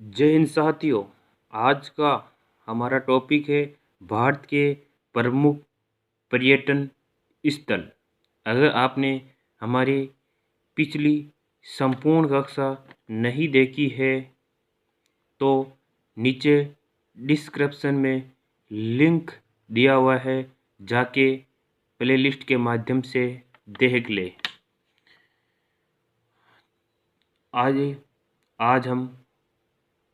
जय हिंद साथियों। आज का हमारा टॉपिक है भारत के प्रमुख पर्यटन स्थल। अगर आपने हमारी पिछली संपूर्ण कक्षा नहीं देखी है तो नीचे डिस्क्रिप्शन में लिंक दिया हुआ है, जाके प्लेलिस्ट के माध्यम से देख ले। आज आज हम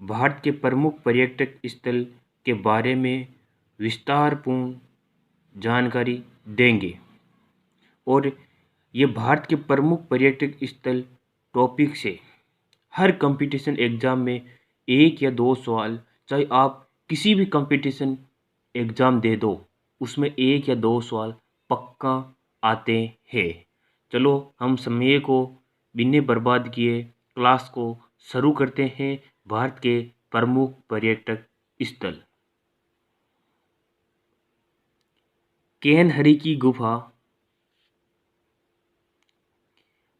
भारत के प्रमुख पर्यटक स्थल के बारे में विस्तारपूर्ण जानकारी देंगे। और ये भारत के प्रमुख पर्यटक स्थल टॉपिक से हर कंपटीशन एग्ज़ाम में एक या दो सवाल, चाहे आप किसी भी कंपटीशन एग्ज़ाम दे दो, उसमें एक या दो सवाल पक्का आते हैं। चलो हम समय को बिना बर्बाद किए क्लास को शुरू करते हैं। भारत के प्रमुख पर्यटक स्थल। कैनहरी की गुफा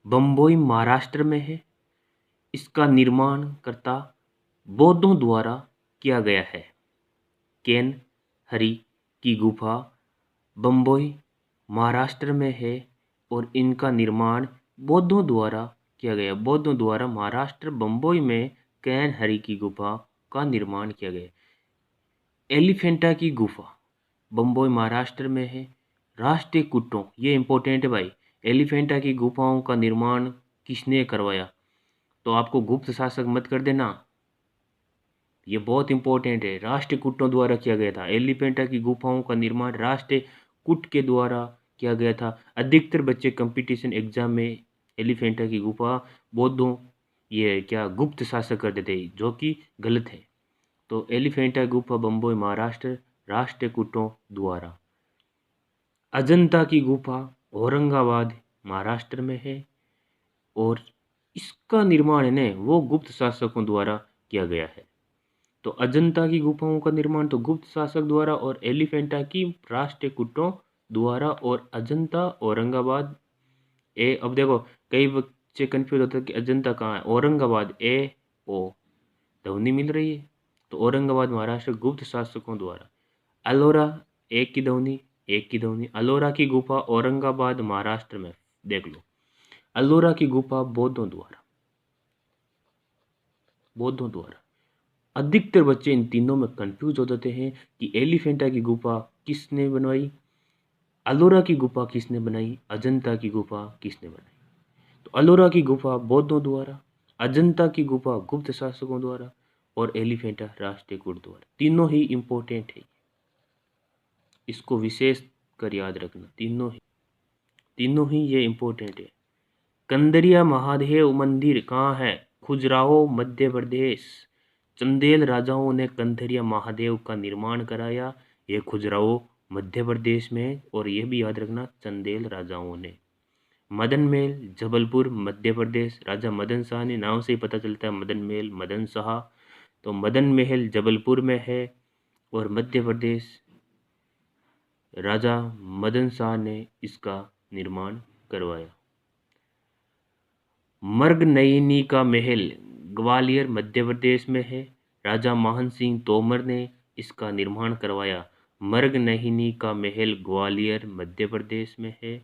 बम्बई महाराष्ट्र में है। इसका निर्माण करता बौद्धों द्वारा किया गया है। कैनहरी की गुफा बम्बई महाराष्ट्र में है और इनका निर्माण बौद्धों द्वारा किया गया। बौद्धों द्वारा महाराष्ट्र बम्बई में कैनहरी की गुफा का निर्माण किया गया। एलिफेंटा की गुफा बम्बई महाराष्ट्र में है। राष्ट्रीय कूटों, ये इंपॉर्टेंट है भाई, एलिफेंटा की गुफाओं का निर्माण किसने करवाया? तो आपको गुप्त शासक मत कर देना, ये बहुत इंपॉर्टेंट है। राष्ट्रीय कूटों द्वारा किया गया था। एलिफेंटा की गुफाओं का निर्माण राष्ट्रीय कूट के द्वारा किया गया था। अधिकतर बच्चे कंपटीशन एग्जाम में एलिफेंटा की गुफा बौद्धों ये क्या गुप्त शासक कर देते, जो कि गलत है। तो एलिफेंटा गुफा बम्बई महाराष्ट्र राष्ट्रीय कूटों द्वारा। अजंता की गुफा औरंगाबाद महाराष्ट्र में है और इसका निर्माण है ना वो गुप्त शासकों द्वारा किया गया है। तो अजंता की गुफाओं का निर्माण तो गुप्त शासक द्वारा और एलिफेंटा की राष्ट्रीय कूटों द्वारा। और अजंता औरंगाबाद ए, अब देखो कई बच्चे कंफ्यूज होते हैं कि अजंता कहाँ है। औरंगाबाद ए ओ ध्वनि मिल रही है, तो औरंगाबाद महाराष्ट्र गुप्त शासकों द्वारा। अलोरा एक की ध्वनि, एक की ध्वनि। अलोरा की गुफा औरंगाबाद महाराष्ट्र में, देख लो। अलोरा की गुफा बौद्धों द्वारा, बौद्धों द्वारा। अधिकतर बच्चे इन तीनों में कंफ्यूज हो जाते हैं कि एलिफेंटा की गुफा किसने बनवाई, अलोरा की गुफा किसने बनाई, अजंता की गुफा किसने बनाई। तो अलोरा की गुफा बौद्धों द्वारा, अजंता की गुफा गुप्त शासकों द्वारा और एलिफेंटा राष्ट्रीय कूट द्वारा। तीनों ही इंपॉर्टेंट है, इसको विशेष कर याद रखना। तीनों ही ये इंपॉर्टेंट है। कंदरिया महादेव मंदिर कहाँ है? खजुराहो मध्य प्रदेश। चंदेल राजाओं ने कंदरिया महादेव का निर्माण कराया। ये खजुराहो मध्य प्रदेश में है और ये भी याद रखना चंदेल राजाओं ने। मदन महल जबलपुर मध्य प्रदेश। राजा मदन शाह ने, नाम से ही पता चलता है मदन महल मदन शाह। तो मदन महल जबलपुर में है और मध्य प्रदेश। राजा मदन शाह ने इसका निर्माण करवाया। मृगनयनी का महल ग्वालियर मध्य प्रदेश में है। राजा महान सिंह तोमर ने इसका निर्माण करवाया। मृगनयनी का महल ग्वालियर मध्य प्रदेश में है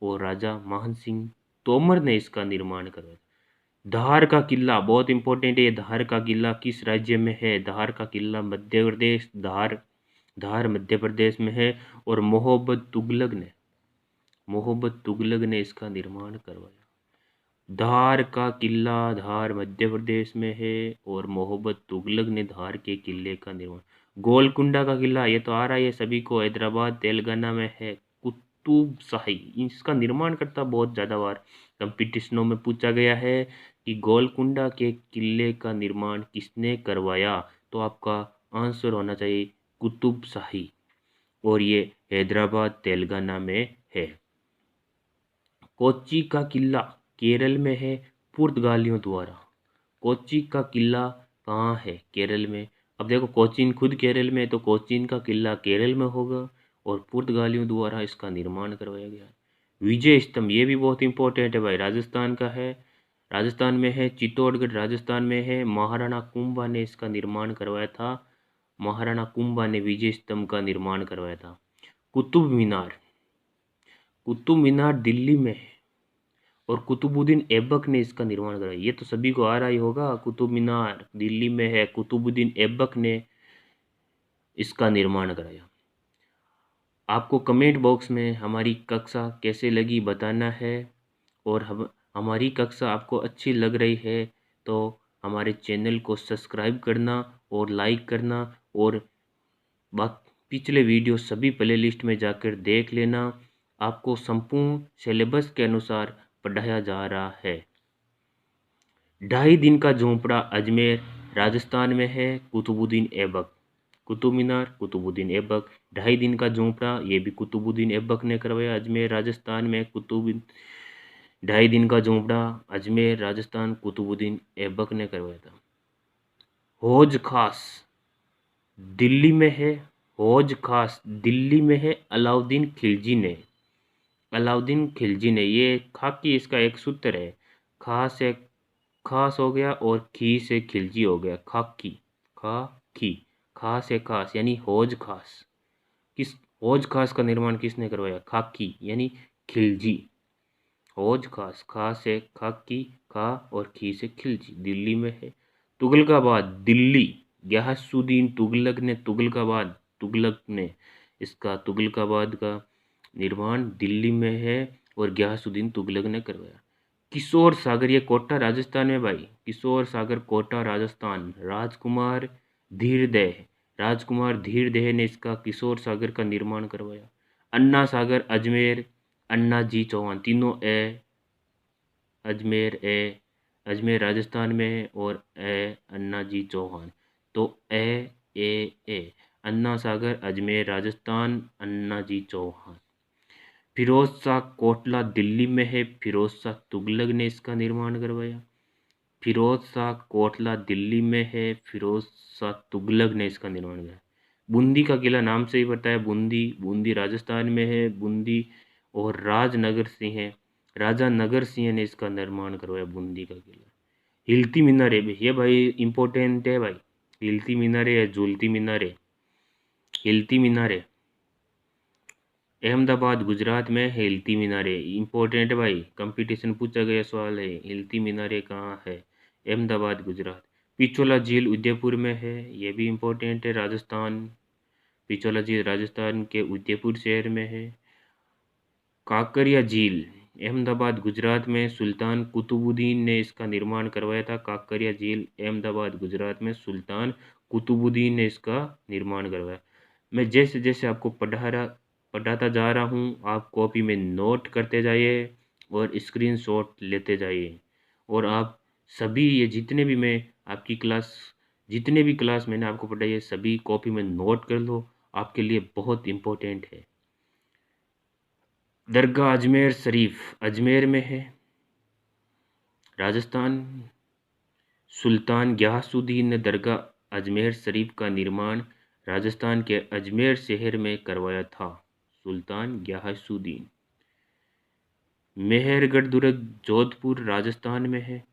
और राजा महान सिंह तोमर ने इसका निर्माण करवाया। धार का किला बहुत इंपॉर्टेंट है। धार का किला किस राज्य में है? धार का किला मध्य प्रदेश, धार मध्य प्रदेश में है और मोहब्बत तुगलक ने इसका निर्माण करवाया। धार का किला धार मध्य प्रदेश में है और मोहब्बत तुगलक ने धार के किले का निर्माण। गोलकुंडा का किला, ये तो आ रहा है सभी को, हैदराबाद तेलंगाना में है। कुतुब शाही इसका निर्माण करता बहुत ज़्यादा बार कंपटीशनों में पूछा गया है कि गोलकुंडा के किले का निर्माण किसने करवाया? तो आपका आंसर होना चाहिए कुतुब शाही और ये हैदराबाद तेलंगाना में है। कोच्चि का किला केरल में है पुर्तगालियों द्वारा। कोच्चि का किला कहाँ है? केरल में। अब देखो कोचीन खुद केरल में है तो कोचीन का किला केरल में होगा और पुर्तगालियों द्वारा इसका निर्माण करवाया गया। विजय स्तंभ ये भी बहुत इंपॉर्टेंट है भाई, राजस्थान का है। राजस्थान में है। चित्तौड़गढ़ राजस्थान में है। महाराणा कुंभा ने इसका निर्माण करवाया था। महाराणा कुंभा ने विजय स्तंभ का निर्माण करवाया था। कुतुब मीनार, कुतुब मीनार दिल्ली में है और कुतुबुद्दीन ऐबक ने इसका निर्माण कराया। ये तो सभी को आ रहा ही होगा, कुतुब मीनार दिल्ली में है, कुतुबुद्दीन ऐबक ने इसका निर्माण कराया। आपको कमेंट बॉक्स में हमारी कक्षा कैसे लगी बताना है, और हमारी कक्षा आपको अच्छी लग रही है तो हमारे चैनल को सब्सक्राइब करना और लाइक करना, और पिछले वीडियो सभी प्लेलिस्ट में जाकर देख लेना। आपको संपूर्ण सिलेबस के अनुसार पढ़ाया जा रहा है। 2.5 दिन का झोंपड़ा अजमेर राजस्थान में है। कुतुबुद्दीन ऐबक, कुतुब मीनार कुतुबुद्दीन ऐबक। 2.5 दिन का झोंपड़ा ये भी कुतुबुद्दीन ऐबक ने करवाया अजमेर राजस्थान में। 2.5 दिन का झोंपड़ा अजमेर राजस्थान, कुतुबुद्दीन ऐबक ने करवाया था। हौज खास दिल्ली में है। हौज खास दिल्ली में है, अलाउद्दीन खिलजी ने। अलाउद्दीन खिलजी ने, ये खाकी इसका एक सूत्र है। खा से खास हो गया और खी से खिलजी हो गया, खाकी खाकी। खा से खास यानी हौज खास। किस हौज खास का निर्माण किसने करवाया? खाकी यानी खिलजी। हौज खास, खा से खाकी, खा और खी से खिलजी, दिल्ली में है। तुगलकाबाद दिल्ली, गयासुद्दीन तुगलक ने इसका तुगलकाबाद का निर्माण दिल्ली में है और गयासुद्दीन तुगलक ने करवाया। किशोर सागर, ये कोटा राजस्थान में भाई, किशोर सागर कोटा राजस्थान। राजकुमार धीरदेह ने इसका किशोर सागर का निर्माण करवाया। अन्ना सागर अजमेर, अन्ना जी चौहान, तीनों अजमेर राजस्थान में है, और अन्ना जी चौहान। तो ए अन्ना सागर अजमेर राजस्थान, अन्ना जी चौहान। फिरोज शाह कोटला दिल्ली में है। फिरोज शाह तुगलक ने इसका निर्माण करवाया। फिरोज शाह कोटला दिल्ली में है, फिरोज शाह तुगलक ने इसका निर्माण किया। बूंदी का किला नाम से ही पता है, बूंदी राजस्थान में है, बूंदी। और राजा नगर सिंह ने इसका निर्माण करवाया, बूंदी का किला। हिलती मीनारे, ये भाई इंपॉर्टेंट है भाई। हिलती मीनारे है, झूलती मीनारे। हिलती मीनारे अहमदाबाद गुजरात में है। हिलती मीनारे इंपॉर्टेंट है भाई, कंपटीशन पूछा गया सवाल है। हिलती मीनारे कहाँ है? अहमदाबाद गुजरात। पिछोला झील उदयपुर में है, ये भी इम्पोर्टेंट है, राजस्थान। पिछोला झील राजस्थान के उदयपुर शहर में है। काकरिया झील अहमदाबाद गुजरात में, सुल्तान कुतुबुद्दीन ने इसका निर्माण करवाया था। काकरिया झील अहमदाबाद गुजरात में, सुल्तान कुतुबुद्दीन ने इसका निर्माण करवाया। मैं जैसे जैसे आपको पढ़ाता जा रहा हूँ, आप कॉपी में नोट करते जाइए और स्क्रीनशॉट लेते जाइए। और आप सभी ये जितने भी क्लास मैंने आपको पढ़ाई है, सभी कॉपी में नोट कर लो, आपके लिए बहुत इम्पोर्टेंट है। दरगाह अजमेर शरीफ अजमेर में है, राजस्थान। सुल्तान गयासुद्दीन ने दरगाह अजमेर शरीफ का निर्माण राजस्थान के अजमेर शहर में करवाया था, सुल्तान गयासुद्दीन। मेहरगढ़ दुर्ग जोधपुर राजस्थान में है।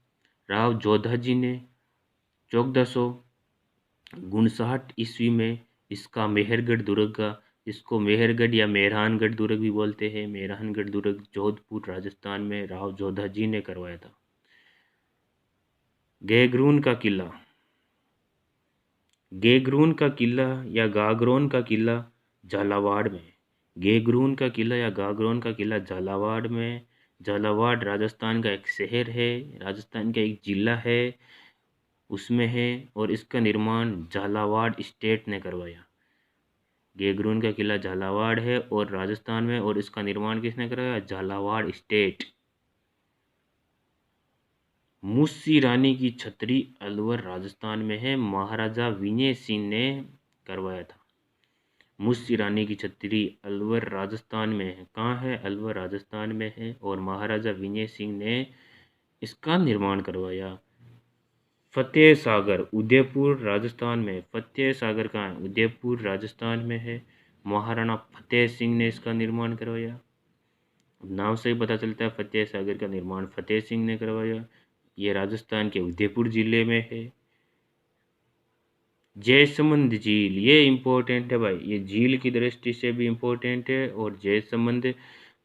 राव जोधाजी ने 1459 ईस्वी में इसका मेहरगढ़ दुर्ग का, इसको मेहरगढ़ या मेहरानगढ़ दुर्ग भी बोलते हैं, मेहरानगढ़ दुर्ग जोधपुर राजस्थान में राव जोधाजी ने करवाया था। गैगरून का किला, गेगरून का किला या गागरोन का किला झालावाड़ में। गेगरून का किला या गागरोन का किला झालावाड़ में। झालावाड़ राजस्थान का एक शहर है, राजस्थान का एक जिला है, उसमें है, और इसका निर्माण झालावाड़ स्टेट ने करवाया। गेगरून का किला झालावाड़ है और राजस्थान में, और इसका निर्माण किसने कराया? झालावाड़ स्टेट। मुस्सी रानी की छतरी अलवर राजस्थान में है, महाराजा विनय सिंह ने करवाया था। मुस्सी रानी की छतरी अलवर राजस्थान में है, कहाँ है? अलवर राजस्थान में है, और महाराजा विनय सिंह ने इसका निर्माण करवाया। फतेह सागर उदयपुर राजस्थान में, फतेह सागर कहाँ है? उदयपुर राजस्थान में है, महाराणा फतेह सिंह ने इसका निर्माण करवाया। नाम से ही पता चलता है, फतेह सागर का निर्माण फतेह सिंह ने करवाया। ये राजस्थान के उदयपुर जिले में है। जयसमंद झील, ये इम्पोर्टेंट है भाई, ये झील की दृष्टि से भी इम्पोर्टेंट है और जयसमंद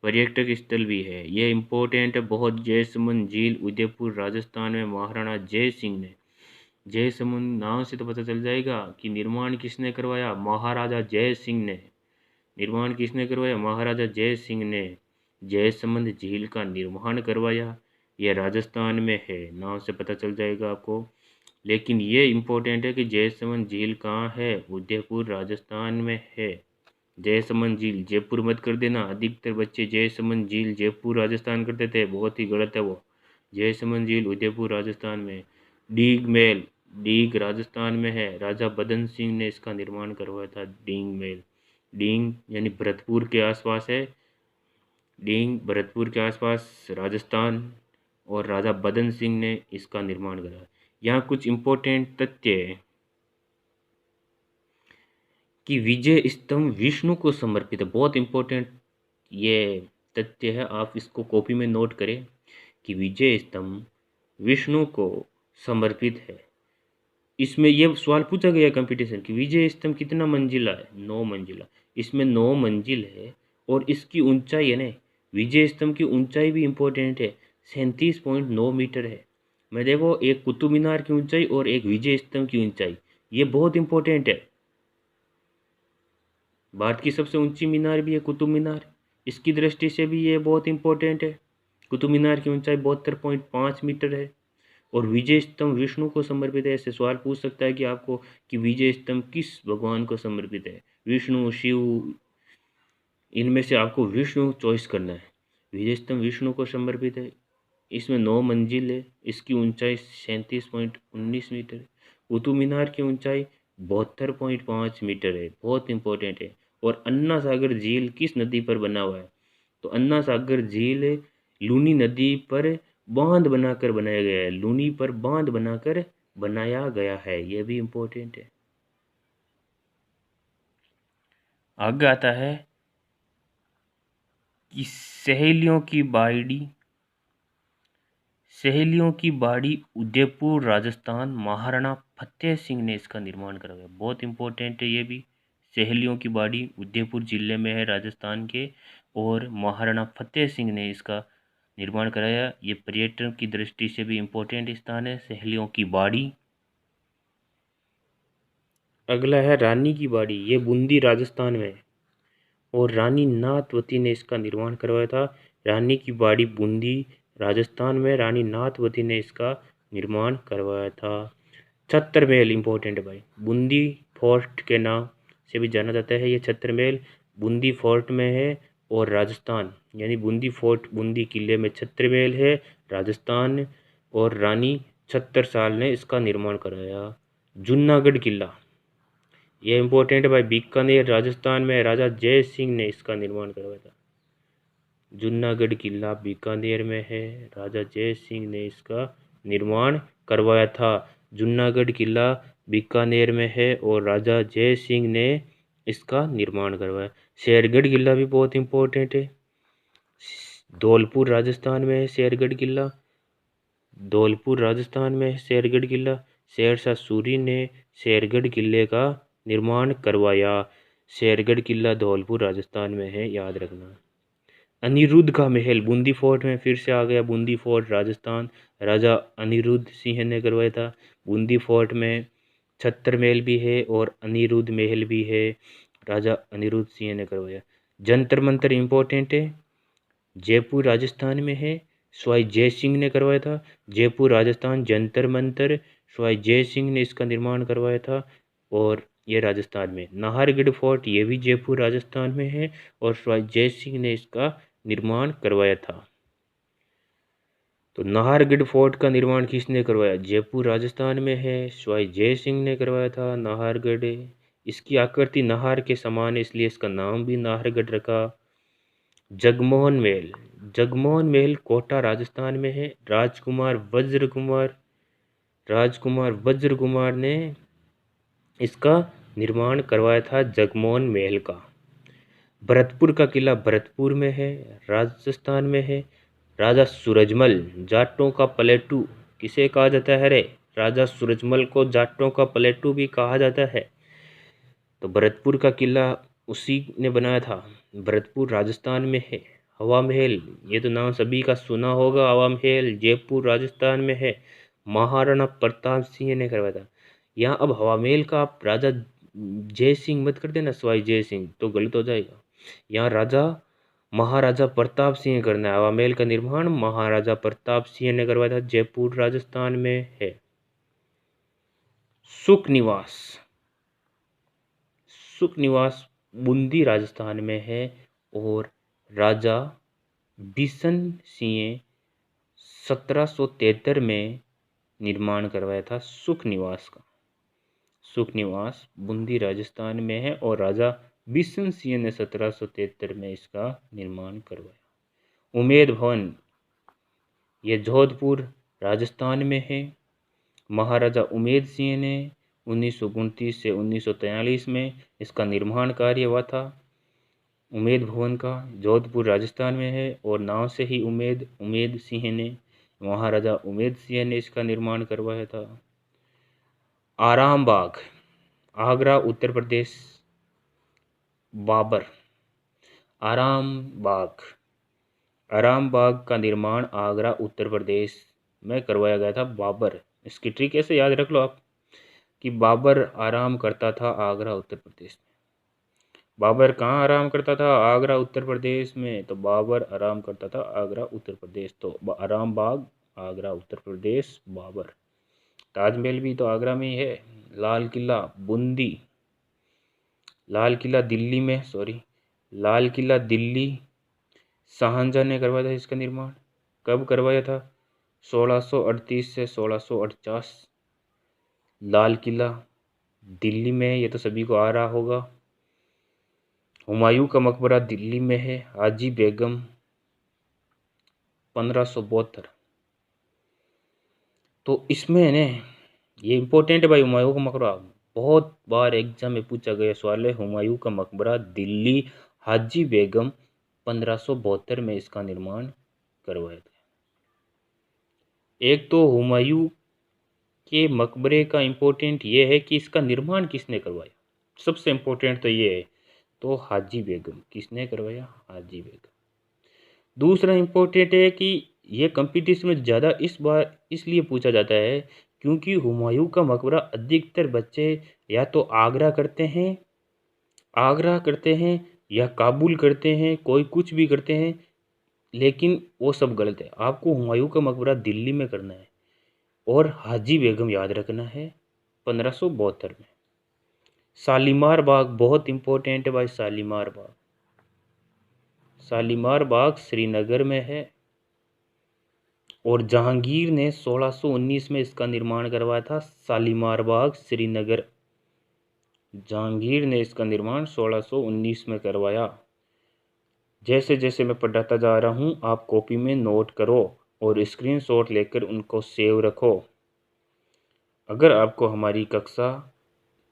पर्यटक स्थल भी है, ये इम्पोर्टेंट है बहुत। जयसमंद झील उदयपुर राजस्थान में महाराणा जय सिंह ने, जयसमंद नाम से तो पता चल जाएगा कि निर्माण किसने करवाया, महाराजा जय सिंह ने। निर्माण किसने करवाया, महाराजा जय सिंह ने जयसमंद झील का निर्माण करवाया। यह राजस्थान में है, नाम से पता चल जाएगा आपको। लेकिन ये इम्पोर्टेंट है कि जयसमंद झील कहाँ है, उदयपुर राजस्थान में है। जयसमंद झील जयपुर मत कर देना, अधिकतर बच्चे जयसमंद झील जयपुर राजस्थान करते थे, बहुत ही गलत है वो। जयसमंद झील उदयपुर राजस्थान में। डीग महल, डीग राजस्थान में है, राजा बदन सिंह ने इसका निर्माण करवाया था। डींग महल, डींग यानी भरतपुर के आसपास है, डींग भरतपुर के आसपास राजस्थान, और राजा बदन सिंह ने इसका निर्माण करा। यहाँ कुछ इम्पोर्टेंट तथ्य है कि विजय स्तंभ विष्णु को समर्पित है, बहुत इम्पोर्टेंट ये तथ्य है, आप इसको कॉपी में नोट करें कि विजय स्तंभ विष्णु को समर्पित है। इसमें यह सवाल पूछा गया कंपटीशन कि विजय स्तंभ कितना मंजिला है, 9 मंजिला। इसमें 9 मंजिल है और इसकी ऊंचाई है ना, विजय स्तंभ की ऊंचाई भी इम्पोर्टेंट है, 37.9 मीटर है। मैं देखो, एक कुतुब मीनार की ऊंचाई और एक विजय स्तंभ की ऊंचाई, ये बहुत इंपॉर्टेंट है। भारत की सबसे ऊंची मीनार भी है कुतुब मीनार, इसकी दृष्टि से भी ये बहुत इंपॉर्टेंट है। कुतुब मीनार की ऊंचाई 72.5 मीटर है और विजय स्तंभ विष्णु को समर्पित है। ऐसे सवाल पूछ सकता है कि आपको कि विजय स्तंभ किस भगवान को समर्पित है, विष्णु, शिव, इनमें से आपको विष्णु चॉइस करना है। विजय स्तंभ विष्णु को समर्पित है, इसमें 9 मंजिल है, इसकी ऊंचाई 37.19 मीटर है। कुतुब मीनार की ऊंचाई 72.5 मीटर है, बहुत इंपॉर्टेंट है। और अन्ना सागर झील किस नदी पर बना हुआ है, तो अन्ना सागर झील लूनी नदी पर बांध बनाकर बनाया गया है, लूनी पर बांध बनाकर बनाया गया है, यह भी इंपॉर्टेंट है। आगे आता है कि सहेलियों की बाड़ी, सहेलियों की बाड़ी उदयपुर राजस्थान, महाराणा फतेह सिंह ने इसका निर्माण करवाया, बहुत इंपॉर्टेंट है ये भी। सहेलियों की बाड़ी उदयपुर जिले में है राजस्थान के, और महाराणा फतेह सिंह ने इसका निर्माण कराया। ये पर्यटन की दृष्टि से भी इम्पोर्टेंट स्थान है, सहेलियों की बाड़ी। अगला है रानी की बाड़ी, ये बूंदी राजस्थान में है और रानी नाथवती ने इसका निर्माण करवाया था। रानी की बाड़ी बूंदी राजस्थान में, रानी नाथवती ने इसका निर्माण करवाया था। छत्र महल इंपॉर्टेंट है भाई, बूंदी फोर्ट के नाम से भी जाना जाता है। ये छत्र महल बूंदी फोर्ट में है और राजस्थान, यानी बूंदी फोर्ट, बूंदी किले में छत्र महल है राजस्थान, और रानी छत्रसाल ने इसका निर्माण कराया। जूनागढ़ किला, ये इंपॉर्टेंट है भाई, बीकानेर राजस्थान में, राजा जय सिंह ने इसका निर्माण करवाया था। जूनागढ़ किला बीकानेर में है, राजा जय सिंह ने इसका निर्माण करवाया था। जूनागढ़ किला बीकानेर में है और राजा जय सिंह ने इसका निर्माण करवाया। शेरगढ़ किला भी बहुत इंपॉर्टेंट है, धौलपुर राजस्थान में है शेरगढ़ किला, धौलपुर राजस्थान में है शेरगढ़ किला। शेरशाह सूरी ने शेरगढ़ किले का निर्माण करवाया। शेरगढ़ किला धौलपुर राजस्थान में है, याद रखना। अनिरुद्ध का महल बूंदी फोर्ट में, फिर से आ गया बूंदी फोर्ट राजस्थान, राजा अनिरुद्ध सिंह ने करवाया था। बूंदी फोर्ट में छत्र महल भी है और अनिरुद्ध महल भी है, राजा अनिरुद्ध सिंह ने करवाया। जंतर मंतर इंपॉर्टेंट है, जयपुर राजस्थान में है, स्वाई जय सिंह ने करवाया था। जयपुर राजस्थान जंतर मंतर स्वाई जय सिंह ने इसका निर्माण करवाया था और ये राजस्थान में। नाहरगढ़ फोर्ट, ये भी जयपुर राजस्थान में है और स्वाई जय सिंह ने इसका निर्माण करवाया था। तो नाहरगढ़ फोर्ट का निर्माण किसने करवाया, जयपुर राजस्थान में है, स्वाई जय सिंह ने करवाया था नाहरगढ़। इसकी आकृति नाहर के समान है, इसलिए इसका नाम भी नाहरगढ़ रखा। जगमोहन महल, जगमोहन महल कोटा राजस्थान में है, राजकुमार वज्र कुमार ने इसका निर्माण करवाया था जगमोहन महल का। भरतपुर का किला भरतपुर में है, राजस्थान में है। राजा सूरजमल जाटों का पलेटू किसे कहा जाता है रे? राजा सूरजमल को जाटों का पलेटू भी कहा जाता है। तो भरतपुर का किला उसी ने बनाया था। भरतपुर राजस्थान में है। हवा महल, ये तो नाम सभी का सुना होगा। हवा महल जयपुर राजस्थान में है। महाराणा प्रताप सिंह ने करवाया था। यहाँ अब हवा महल का आप राजा जय सिंह मत कर देना, सवाई जय सिंह, तो गलत हो जाएगा। यहाँ राजा महाराजा प्रताप सिंह करना है। हवा महल का निर्माण महाराजा प्रताप सिंह ने करवाया था, जयपुर राजस्थान में है। सुख निवास, सुख निवास बूंदी राजस्थान में है और राजा बिशन सिंह 1773 में निर्माण करवाया था सुख निवास का। सुख निवास बूंदी राजस्थान में है और राजा बिशन सिंह ने 1773 में इसका निर्माण करवाया। उमेद भवन, ये जोधपुर राजस्थान में है। महाराजा उमेद सिंह ने 1929 से 1943 में इसका निर्माण कार्य हुआ था। उमेद भवन का जोधपुर राजस्थान में है और नाम से ही उमेद, उमेद सिंह ने, महाराजा उमेद सिंह ने इसका निर्माण करवाया था। आराम बाग, आगरा उत्तर प्रदेश। बाबर, आराम बाग, आराम बाग का निर्माण आगरा उत्तर प्रदेश में करवाया गया था। बाबर, इसकी ट्रिक ऐसे याद रख लो आप कि बाबर आराम करता था आगरा उत्तर प्रदेश में। बाबर कहाँ आराम करता था? आगरा उत्तर प्रदेश में। तो बाबर आराम करता था आगरा उत्तर प्रदेश। तो आराम बाग आगरा उत्तर प्रदेश, बाबर। ताजमहल भी तो आगरा में ही है। लाल किला बूंदी, लाल किला दिल्ली में, सॉरी, लाल किला दिल्ली शाहजहां ने करवाया था इसका निर्माण। कब करवाया था? 1638 से 1649। लाल किला दिल्ली में, ये तो सभी को आ रहा होगा। हुमायूं का मकबरा दिल्ली में है। हाजी बेगम 1572। तो इसमें है ना, ये इंपॉर्टेंट है भाई, हुमायूं का मकबरा बहुत बार एग्जाम में पूछा गया सवाल है। हुमायूं का मकबरा दिल्ली, हाजी बेगम 1572 में इसका निर्माण करवाया था। एक तो हुमायूं के मकबरे का इम्पोर्टेंट ये है कि इसका निर्माण किसने करवाया, सबसे इम्पोर्टेंट तो ये है। तो हाजी बेगम, किसने करवाया? हाजी बेगम। दूसरा इम्पोर्टेंट है कि ये कंपटीशन में ज़्यादा इस बार इसलिए पूछा जाता है क्योंकि हुमायूं का मकबरा अधिकतर बच्चे या तो आगरा करते हैं, आगरा करते हैं या काबुल करते हैं, कोई कुछ भी करते हैं, लेकिन वो सब गलत है। आपको हुमायूं का मकबरा दिल्ली में करना है और हाजी बेगम याद रखना है 1572 में। शालीमार बाग बहुत इंपॉर्टेंट है भाई। शालीमार बाग, शालीमार बाग श्रीनगर में है और जहांगीर ने 1619 में इसका निर्माण करवाया था। शालीमार बाग श्रीनगर, जहांगीर ने इसका निर्माण 1619 में करवाया। जैसे जैसे मैं पढ़ाता जा रहा हूँ आप कॉपी में नोट करो और स्क्रीनशॉट लेकर उनको सेव रखो। अगर आपको हमारी कक्षा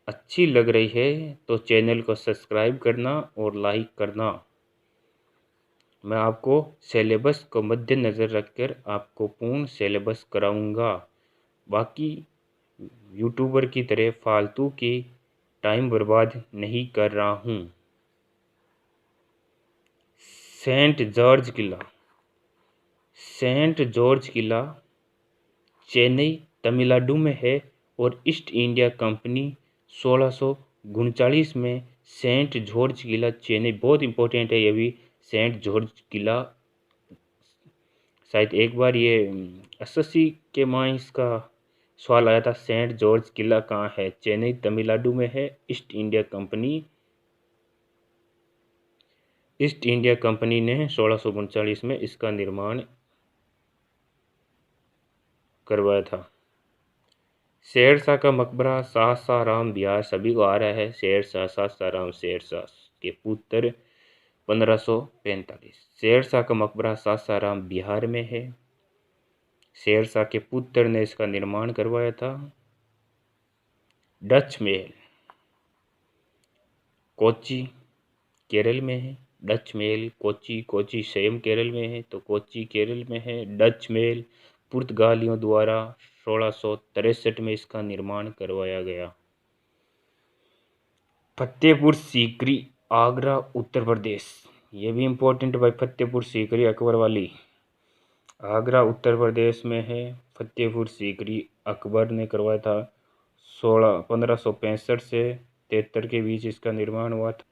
अच्छी लग रही है तो चैनल को सब्सक्राइब करना और लाइक करना। मैं आपको सिलेबस को मद्देनज़र रखकर आपको पूर्ण सिलेबस कराऊंगा। बाकी यूट्यूबर की तरह फालतू की टाइम बर्बाद नहीं कर रहा हूँ। सेंट जॉर्ज किला, सेंट जॉर्ज किला चेन्नई तमिलनाडु में है और ईस्ट इंडिया कंपनी 1639 में सेंट जॉर्ज किला चेन्नई, बहुत इंपॉर्टेंट है ये भी। सेंट जॉर्ज किला शायद एक बार ये एसएससी के माँ इसका सवाल आया था, सेंट जॉर्ज किला कहाँ है? चेन्नई तमिलनाडु में है। East India company, east India company ने 1639 में इसका निर्माण करवाया था। शेरशाह का मकबरा सासाराम बिहार, सभी को आ रहा है। शेरशाह, सासाराम, शेरशाह के पुत्र 1545। शेरशाह का मकबरा सासाराम बिहार में है। शेरशाह के पुत्र ने इसका निर्माण करवाया था। डच महल कोच्चि केरल में है। डच महल कोच्चि, कोच्चि सेम केरल में है तो कोच्चि केरल में है। डच महल पुर्तगालियों द्वारा 1663 में इसका निर्माण करवाया गया। फतेहपुर सीकरी, आगरा, उत्तर प्रदेश। ये भी इम्पोर्टेंट भाई, फतेहपुर सीकरी अकबर वाली, आगरा उत्तर प्रदेश में है। फतेहपुर सीकरी अकबर ने करवाया था। 1565 से 73 के बीच इसका निर्माण हुआ था।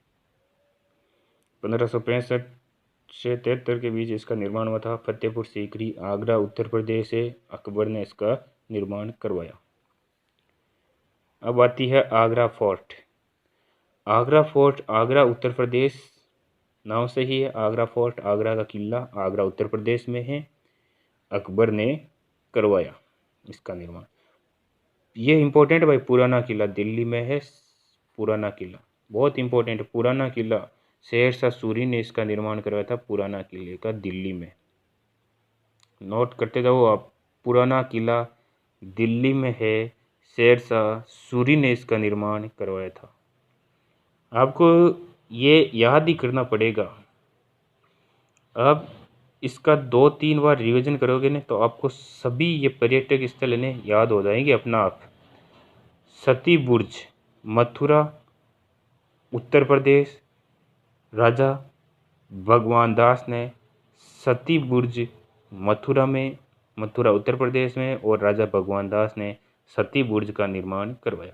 1565 से 73 के बीच इसका निर्माण हुआ था। फतेहपुर सीकरी, आगरा उत्तर प्रदेश से अकबर ने इसका निर्माण करवाया। अब आती है आगरा फोर्ट। आगरा फोर्ट, आगरा उत्तर प्रदेश नाम से ही है आगरा फोर्ट। आगरा का किला आगरा उत्तर प्रदेश में है। अकबर ने करवाया इसका निर्माण। ये इम्पोर्टेंट भाई, पुराना किला दिल्ली में है। पुराना किला बहुत इम्पोर्टेंट, पुराना किला शेरशाह सूरी ने इसका निर्माण करवाया था। पुराना किले का दिल्ली में, नोट करते जाओ आप, पुराना किला दिल्ली में है। शेरशाह सूरी ने इसका निर्माण करवाया था। आपको ये याद ही करना पड़ेगा। अब इसका 2-3 बार रिवीजन करोगे ना तो आपको सभी ये पर्यटक स्थल ने याद हो जाएंगे अपना आप। सती बुर्ज, मथुरा उत्तर प्रदेश, राजा भगवान दास ने सती बुर्ज मथुरा उत्तर प्रदेश में, और राजा भगवान दास ने सती बुर्ज का निर्माण करवाया।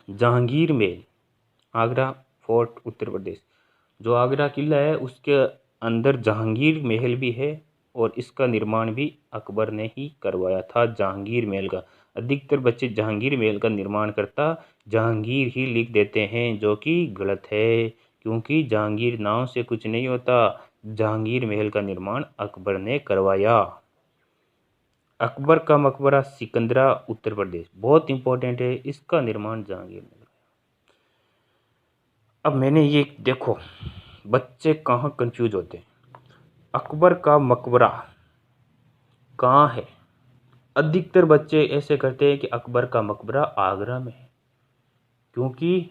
जहांगीर महल, आगरा फोर्ट उत्तर प्रदेश। जो आगरा किला है उसके अंदर जहांगीर महल भी है, और इसका निर्माण भी अकबर ने ही करवाया था। जहांगीर महल का, अधिकतर बच्चे जहांगीर महल का निर्माण करता जहांगीर ही लिख देते हैं, जो कि गलत है, क्योंकि जहांगीर नाम से कुछ नहीं होता। जहांगीर महल का निर्माण अकबर ने करवाया। अकबर का मकबरा सिकंदरा उत्तर प्रदेश, बहुत इंपॉर्टेंट है, इसका निर्माण जहांगीर ने। अब मैंने ये देखो, बच्चे कहाँ कंफ्यूज होते हैं। अकबर का मकबरा कहाँ है? अधिकतर बच्चे ऐसे करते हैं कि अकबर का मकबरा आगरा में है, क्योंकि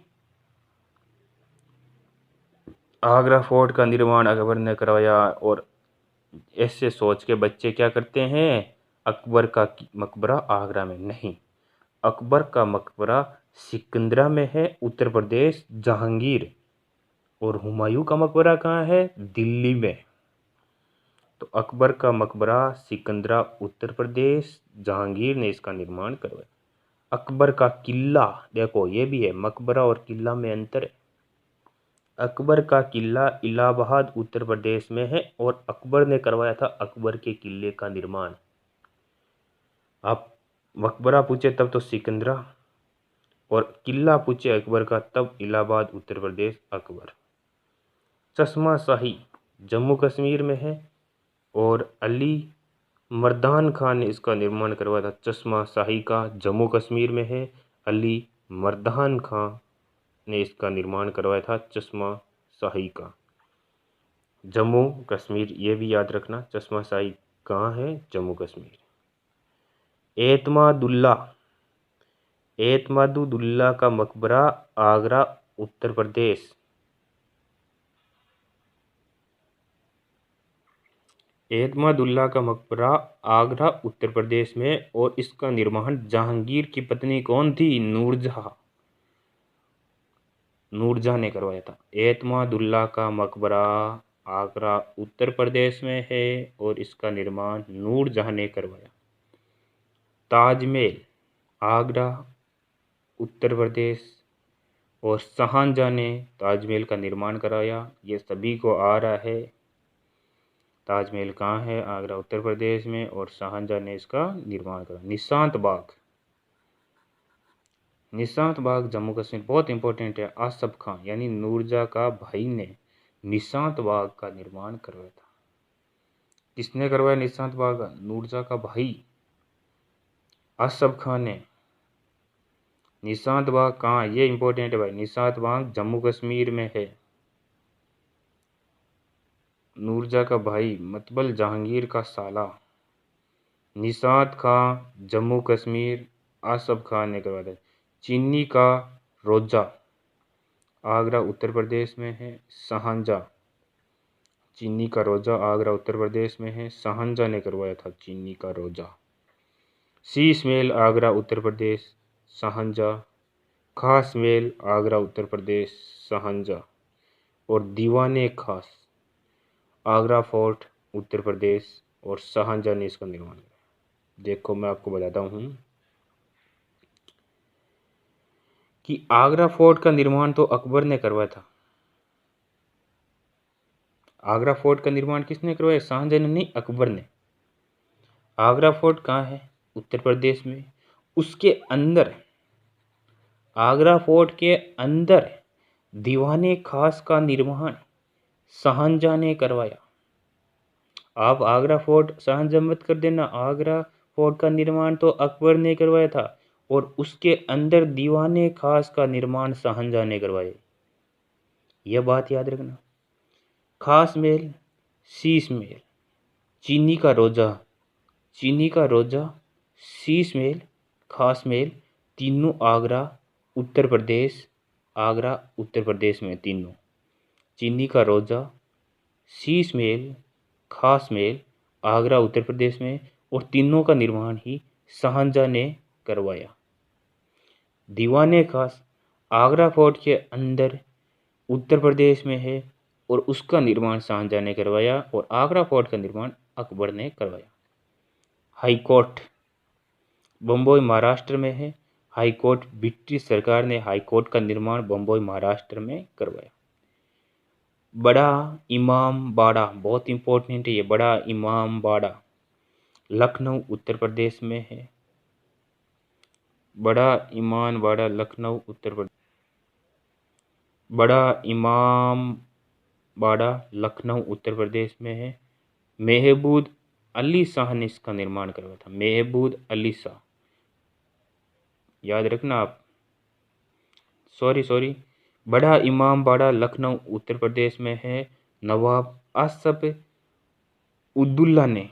आगरा फोर्ट का निर्माण अकबर ने करवाया। और ऐसे सोच के बच्चे क्या करते हैं, अकबर का मकबरा आगरा में नहीं, अकबर का मकबरा सिकंदरा में है उत्तर प्रदेश, जहांगीर। और हुमायूं का मकबरा कहाँ है? दिल्ली में। तो अकबर का मकबरा सिकंदरा उत्तर प्रदेश, जहांगीर ने इसका निर्माण करवाया। अकबर का किला, देखो ये भी है, मकबरा और किला में अंतर है। अकबर का किला इलाहाबाद उत्तर प्रदेश में है, और अकबर ने करवाया था अकबर के किले का निर्माण। आप मकबरा पूछे तब तो सिकंदरा, और किला पूछे अकबर का तब इलाहाबाद उत्तर प्रदेश अकबर। चश्मा शाही जम्मू कश्मीर में है, और अली मर्दान खान ने इसका निर्माण करवाया था। चश्मा शाही का जम्मू कश्मीर में है, अली मर्दान खान ने इसका निर्माण करवाया था। चश्मा शाही का जम्मू कश्मीर, ये भी याद रखना, चश्मा शाही कहाँ है? जम्मू कश्मीर। एतमादुद्दौला का मकबरा आगरा उत्तर प्रदेश। एतमादुल्ला का मकबरा आगरा उत्तर प्रदेश में, और इसका निर्माण जहांगीर की पत्नी कौन थी? नूरजहां ने करवाया था। एतमादुल्ला का मकबरा आगरा उत्तर प्रदेश में है, और इसका निर्माण नूरजहां ने करवाया। ताजमहल आगरा उत्तर प्रदेश, और शाहजहां ने ताजमहल का निर्माण कराया। ये सभी को आ रहा है। ताजमहल कहाँ है? आगरा उत्तर प्रदेश में, और शाहजहां ने इसका निर्माण करा। निशांत बाग जम्मू कश्मीर, बहुत इंपॉर्टेंट है। आसफ खान यानी नूरजहां का भाई ने निशांत बाग का निर्माण करवाया था। किसने करवाया निशांत बाग? नूरजहां का भाई आसफ खान ने। निशांत बाग कहाँ? ये इंपॉर्टेंट है भाई, निशांत बाग जम्मू कश्मीर में है। नूरजहां का भाई मतबल जहांगीर का साला निशांत खान जम्मू कश्मीर, आसफ खान ने करवाया था। चीनी का रोजा आगरा उत्तर प्रदेश में है। शाहजहां चीनी का रोजा आगरा उत्तर प्रदेश में है, शाहजहां ने करवाया था चीनी का रोजा। शीश महल आगरा उत्तर प्रदेश, शाहजहां। खास महल आगरा उत्तर प्रदेश, शाहजहां। और दीवाने खास आगरा फोर्ट उत्तर प्रदेश और शाहजहां ने इसका निर्माण किया। देखो मैं आपको बताता हूँ कि आगरा फोर्ट का निर्माण तो अकबर ने करवाया था। आगरा फोर्ट का निर्माण किसने करवाया? शाहजहां ने नहीं, अकबर ने। आगरा फोर्ट कहाँ है? उत्तर प्रदेश में। उसके अंदर, आगरा फोर्ट के अंदर दीवाने खास का निर्माण शाहजहां ने करवाया। आप आगरा फोर्ट शाहजहां मत कर देना। आगरा फोर्ट का निर्माण तो अकबर ने करवाया था और उसके अंदर दीवाने खास का निर्माण शाहजहां ने करवाया। यह बात याद रखना। खास महल, शीश महल, चीनी का रोजा, चीनी का रोजा, शीश महल, खास महल, तीनों आगरा उत्तर प्रदेश, आगरा उत्तर प्रदेश में तीनों। चीनी का रोजा, शीश महल, खास महल आगरा उत्तर प्रदेश में, और तीनों का निर्माण ही शाहजहां ने करवाया। दीवाने खास आगरा फोर्ट के अंदर उत्तर प्रदेश में है और उसका निर्माण शाहजहां ने करवाया और आगरा फोर्ट का निर्माण अकबर ने करवाया। हाई कोर्ट बम्बई महाराष्ट्र में है। हाई कोर्ट, ब्रिटिश सरकार ने हाई कोर्ट का निर्माण बम्बई महाराष्ट्र में करवाया। बड़ा इमाम बाड़ा, बहुत इंपॉर्टेंट है ये, बड़ा इमाम बाड़ा लखनऊ उत्तर प्रदेश में है। बड़ा इमाम बाड़ा लखनऊ उत्तर प्रदेश, बड़ा इमाम बाड़ा लखनऊ उत्तर प्रदेश में है। महमूद अली शाह ने इसका निर्माण करवाया था। महमूद अली शाह, याद रखना आप। सॉरी, बड़ा इमाम बाड़ा लखनऊ उत्तर प्रदेश में है। नवाब आसफ उद्दौला ने,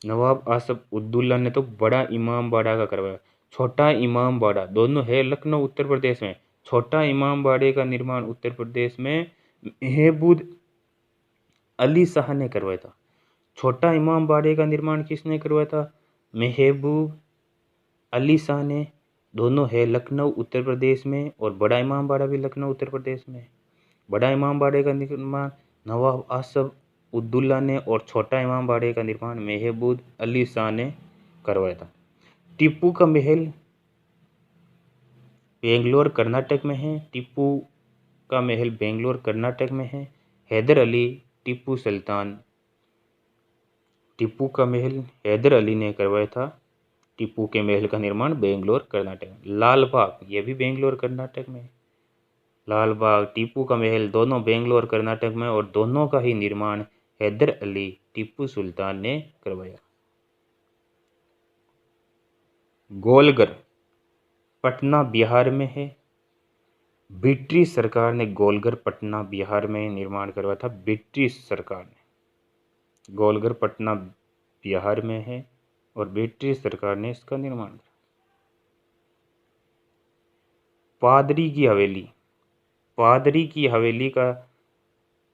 नवाब आसफ उद्दौला ने तो बड़ा इमाम बाड़ा का करवाया। छोटा इमाम बाड़ा दोनों है लखनऊ उत्तर प्रदेश में। छोटा इमाम बाड़े का निर्माण उत्तर प्रदेश में महमूद अली शाह ने करवाया था। छोटा इमाम बाड़े का निर्माण किसने करवाया था? महमूद अली शाह ने। दोनों है लखनऊ उत्तर प्रदेश में और बड़ा इमाम बाड़ा भी लखनऊ उत्तर प्रदेश में। बड़ा इमाम बाड़े का निर्माण नवाब आसफ उद्दौला ने और छोटा इमाम बाड़े का निर्माण महमूद अली शाह ने करवाया था। टीपू का महल बेंगलोर कर्नाटक में है। टीपू का महल बेंगलोर कर्नाटक में है। हैदर अली टीपू सुल्तान, टीपू का महल हैदर अली ने करवाया था। टीपू के महल का निर्माण बेंगलोर कर्नाटक में। लाल बाग, यह भी बेंगलोर कर्नाटक में। लाल बाग, टीपू का महल दोनों बेंगलोर कर्नाटक में और दोनों का ही निर्माण हैदर अली टीपू सुल्तान ने करवाया। गोलघर पटना बिहार में है। ब्रिटिश सरकार ने गोलघर पटना बिहार में निर्माण करवाया था। ब्रिटिश सरकार ने गोलघर पटना बिहार में है और ब्रिटिश सरकार ने इसका निर्माण किया। पादरी की हवेली, पादरी की हवेली का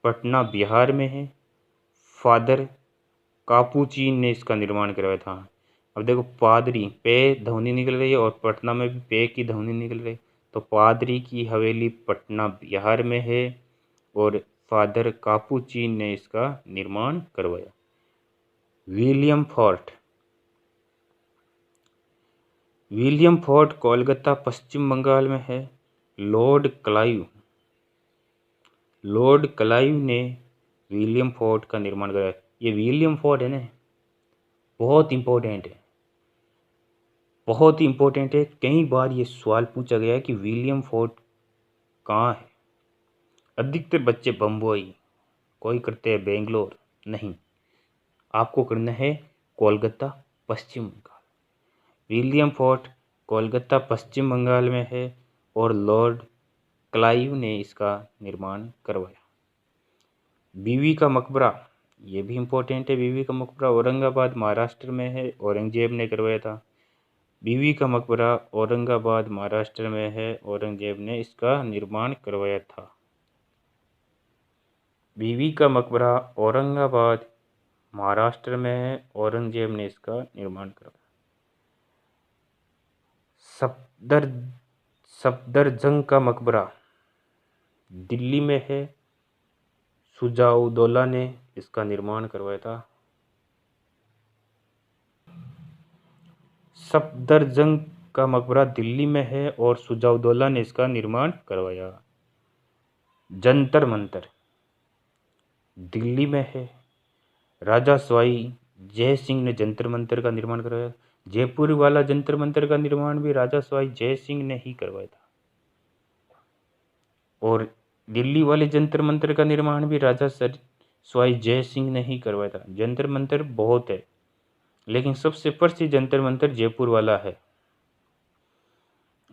पटना बिहार में है। फादर कापुचीन ने इसका निर्माण करवाया था। अब देखो पादरी, पे ध्वनि निकल रही है और पटना में भी पे की ध्वनि निकल रही है, तो पादरी की हवेली पटना बिहार में है और फादर कापुचीन ने इसका निर्माण करवाया। William Fort, William Fort Kolkata Paschim Bangal में है। लॉर्ड क्लाइव, लॉर्ड क्लाइव ने विलियम फोर्ट का निर्माण कराया। ये विलियम फोर्ट है ना, बहुत इंपॉर्टेंट है, बहुत ही इंपॉर्टेंट है। कई बार ये सवाल पूछा गया है कि विलियम फोर्ट कहाँ है। अधिकतर बच्चे बम्बई, कोई करते हैं बेंगलोर, नहीं, आपको करना है कोलकाता पश्चिम बंगाल। विलियम फोर्ट कोलकाता पश्चिम बंगाल में है और लॉर्ड क्लाइव ने इसका निर्माण करवाया। बीवी का मकबरा, ये भी इम्पोर्टेंट है। बीवी का मकबरा औरंगाबाद महाराष्ट्र में है, औरंगजेब ने करवाया था। बीवी का मकबरा औरंगाबाद महाराष्ट्र में है, औरंगजेब ने इसका निर्माण करवाया था। बीवी का मकबरा औरंगाबाद महाराष्ट्र में है। औरंगजेब ने इसका निर्माण करवाया। सफदर सफदरजंग का मकबरा दिल्ली में है। शुजाउद्दौला ने इसका निर्माण करवाया था। सफदरजंग का मकबरा दिल्ली में है और शुजाउद्दौला ने इसका निर्माण करवाया। जंतर मंतर दिल्ली में है। राजा सवाई जय सिंह ने जंतर मंतर का निर्माण करवाया। जयपुर वाला जंतर मंतर का निर्माण भी राजा सवाई जय सिंह ने ही करवाया था। और दिल्ली वाले जंतर मंतर का निर्माण भी राजा सवाई जय सिंह ने ही करवाया था। जंतर मंतर बहुत है, लेकिन सबसे प्रसिद्ध जंतर मंतर जयपुर वाला है।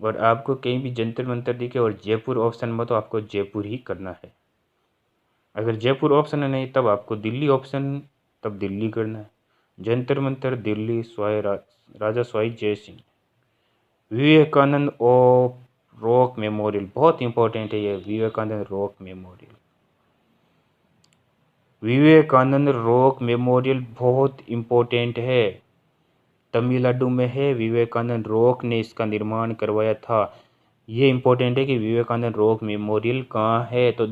और आपको कहीं भी जंतर मंतर दिखे और जयपुर ऑप्शन में, तो आपको जयपुर ही करना है। अगर जयपुर ऑप्शन है नहीं, तब आपको दिल्ली ऑप्शन, तब दिल्ली करना है। जंतर मंतर दिल्ली, राजा सवाई जय सिंह। विवेकानंद रॉक मेमोरियल बहुत इंपॉर्टेंट है ये। Vivekananda rock memorial, Vivekananda rock memorial बहुत इंपॉर्टेंट है। तमिलनाडु में है। विवेकानंद रॉक ने इसका निर्माण करवाया था। ये इंपॉर्टेंट है कि विवेकानंद रॉक मेमोरियल कहाँ है, तो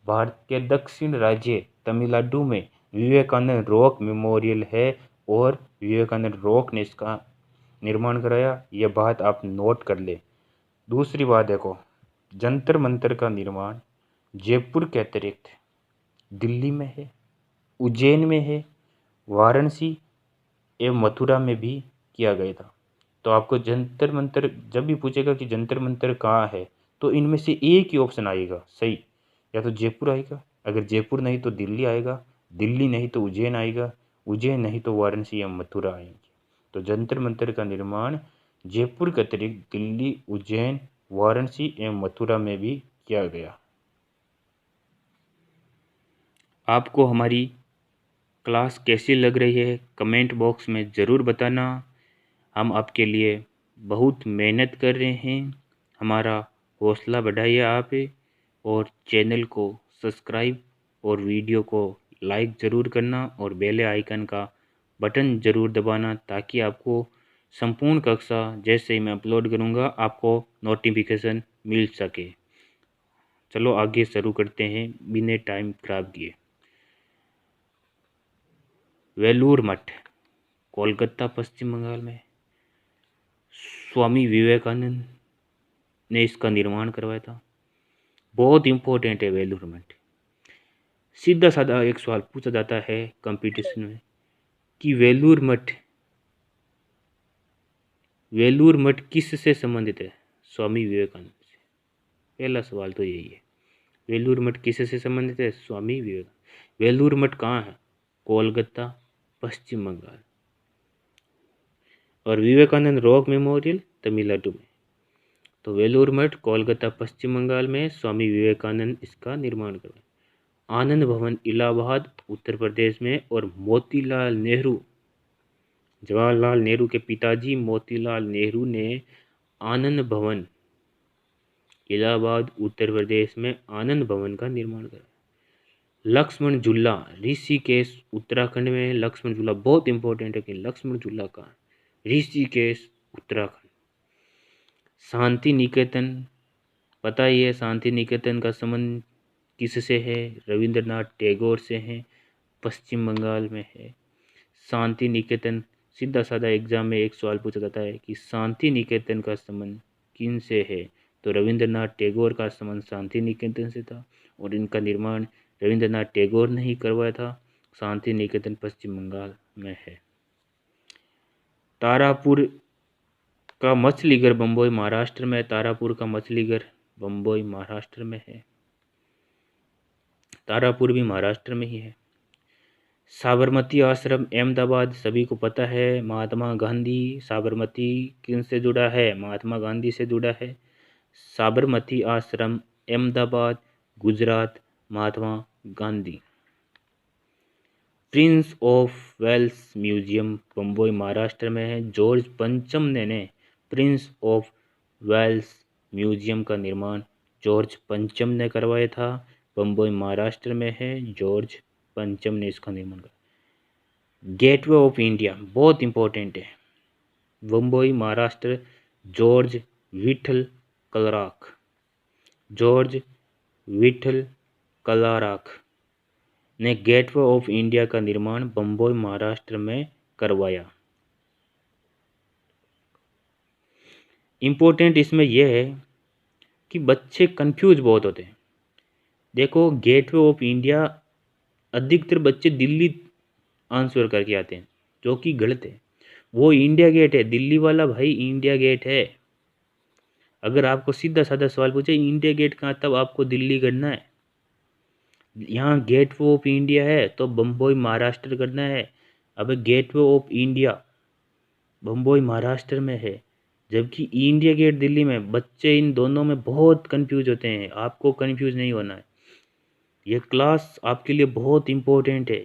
भारत के दक्षिण राज्य तमिलनाडु में विवेकानंद रॉक मेमोरियल है और विवेकानंद रॉक ने इसका निर्माण कराया। यह बात आप नोट कर ले। दूसरी बात देखो, जंतर मंतर का निर्माण जयपुर के अतिरिक्त दिल्ली में है, उज्जैन में है, वाराणसी एवं मथुरा में भी किया गया था। तो आपको जंतर मंतर जब भी पूछेगा कि जंतर मंतर कहाँ है, तो इनमें से एक ही ऑप्शन आएगा सही। या तो जयपुर आएगा, अगर जयपुर नहीं तो दिल्ली आएगा, दिल्ली नहीं तो उज्जैन आएगा, उज्जैन नहीं तो वाराणसी या मथुरा आएंगे। तो जंतर मंतर का निर्माण जयपुर के अतिरिक्त दिल्ली, उज्जैन, वाराणसी एवं मथुरा में भी किया गया। आपको हमारी क्लास कैसी लग रही है, कमेंट बॉक्स में ज़रूर बताना। हम आपके लिए बहुत मेहनत कर रहे हैं। हमारा हौसला बढ़ाइए आप, और चैनल को सब्सक्राइब और वीडियो को लाइक ज़रूर करना और बेल आइकन का बटन ज़रूर दबाना, ताकि आपको संपूर्ण कक्षा जैसे ही मैं अपलोड करूँगा आपको नोटिफिकेशन मिल सके। चलो आगे शुरू करते हैं बिना टाइम खराब किए। वेलूर मठ कोलकाता पश्चिम बंगाल में स्वामी विवेकानंद ने इसका निर्माण करवाया था। बहुत इम्पोर्टेंट है वेलूर मठ। सीधा साधा एक सवाल पूछा जाता है कंपटीशन में कि वेलूर मठ किससे संबंधित है? स्वामी विवेकानंद से। पहला सवाल तो यही है, वेलूर मठ किससे संबंधित है? स्वामी विवेकानंद। वेलूर मठ कहाँ है? कोलकाता पश्चिम बंगाल। और विवेकानंद रॉक मेमोरियल तमिलनाडु में। तो वेलूर मठ कोलकाता पश्चिम बंगाल में स्वामी विवेकानंद इसका निर्माण करवाए। आनंद भवन इलाहाबाद उत्तर प्रदेश में। और मोतीलाल नेहरू, जवाहरलाल नेहरू के पिताजी मोतीलाल नेहरू ने आनंद भवन इलाहाबाद उत्तर प्रदेश में आनंद भवन का निर्माण करा। लक्ष्मण झूला ऋषिकेश उत्तराखंड में। लक्ष्मण झूला बहुत इंपॉर्टेंट है कि लक्ष्मण झूला कहाँ है? ऋषिकेश उत्तराखंड। शांति निकेतन, पता ही है शांति निकेतन का संबंध किससे है? रविंद्रनाथ टैगोर से है, पश्चिम बंगाल में है। शांति निकेतन, सीधा साधा एग्जाम में एक सवाल पूछा जाता है कि शांति निकेतन का संबंध किन से है? तो रविंद्रनाथ टैगोर का संबंध शांति निकेतन से था और इनका निर्माण रविंद्रनाथ टैगोर ने ही करवाया था। शांति निकेतन पश्चिम बंगाल में है। तारापुर का मछलीघर बम्बई महाराष्ट्र में। तारापुर का मछलीघर बम्बई महाराष्ट्र में है। तारापुर भी महाराष्ट्र में ही है। साबरमती आश्रम अहमदाबाद, सभी को पता है। महात्मा गांधी, साबरमती किन से जुड़ा है? महात्मा गांधी से जुड़ा है। Sabarmati Ashram Ahmedabad Gujarat, Mahatma Gandhi. Prince of Wales museum Bombay Maharashtra में है। जॉर्ज पंचम ने प्रिंस ऑफ वेल्स म्यूजियम का निर्माण जॉर्ज पंचम ने करवाया था। बम्बई महाराष्ट्र में है, जॉर्ज पंचम ने इसका निर्माण करा। गेटवे ऑफ इंडिया बहुत इंपॉर्टेंट है, Bombay Maharashtra, George Vithal Clarke, George Vithal Clarke ने गेटवे ऑफ इंडिया का निर्माण बम्बई महाराष्ट्र में करवाया। इम्पोर्टेंट इसमें यह है कि बच्चे कंफ्यूज बहुत होते हैं। देखो, गेटवे ऑफ इंडिया अधिकतर बच्चे दिल्ली आंसर करके आते हैं, जो कि गलत है। वो इंडिया गेट है, दिल्ली वाला भाई इंडिया गेट है। अगर आपको सीधा साधा सवाल पूछे इंडिया गेट कहाँ, तब आपको दिल्ली करना है। यहाँ गेटवे ऑफ इंडिया है तो बम्बई महाराष्ट्र करना है। अब gateway of India Bombay Maharashtra में है, जबकि इंडिया गेट दिल्ली में। बच्चे इन दोनों में बहुत कंफ्यूज होते हैं, आपको कंफ्यूज नहीं होना है। यह क्लास आपके लिए बहुत इम्पोर्टेंट है।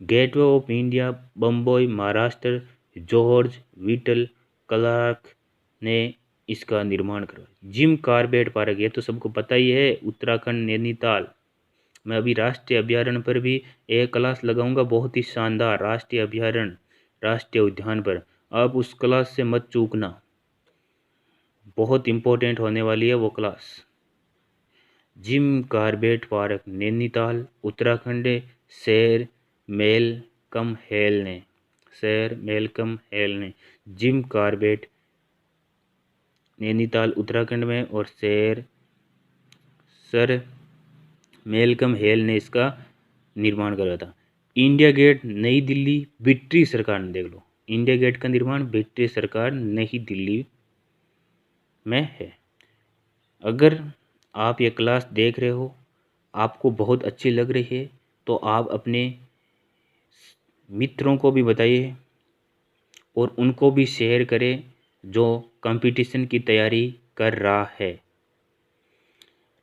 Gateway of India Bombay Maharashtra, George Vithal Clarke ने इसका निर्माण करवाया। जिम कॉर्बेट पार्क, ये तो सबको पता ही है, उत्तराखंड नैनीताल। मैं अभी राष्ट्रीय अभयारण्य पर भी एक क्लास लगाऊंगा, बहुत ही शानदार राष्ट्रीय अभयारण्य, राष्ट्रीय उद्यान पर। आप उस क्लास से मत चूकना, बहुत इम्पोर्टेंट होने वाली है वो class. Jim Corbett park, Nainital, Uttarakhand, सैर मेलकम हेल ने, सैर मेलकम हेल ने जिम कॉर्बेट नैनीताल उत्तराखंड में और सर मेलकम हेल ने इसका निर्माण करा था। इंडिया गेट नई दिल्ली, ब्रिटिश सरकार ने, देख लो, इंडिया गेट का निर्माण ब्रिटिश सरकार नई दिल्ली में है। अगर आप ये क्लास देख रहे हो, आपको बहुत अच्छी लग रही है, तो आप अपने मित्रों को भी बताइए और उनको भी शेयर करें जो कंपटीशन की तैयारी कर रहा है।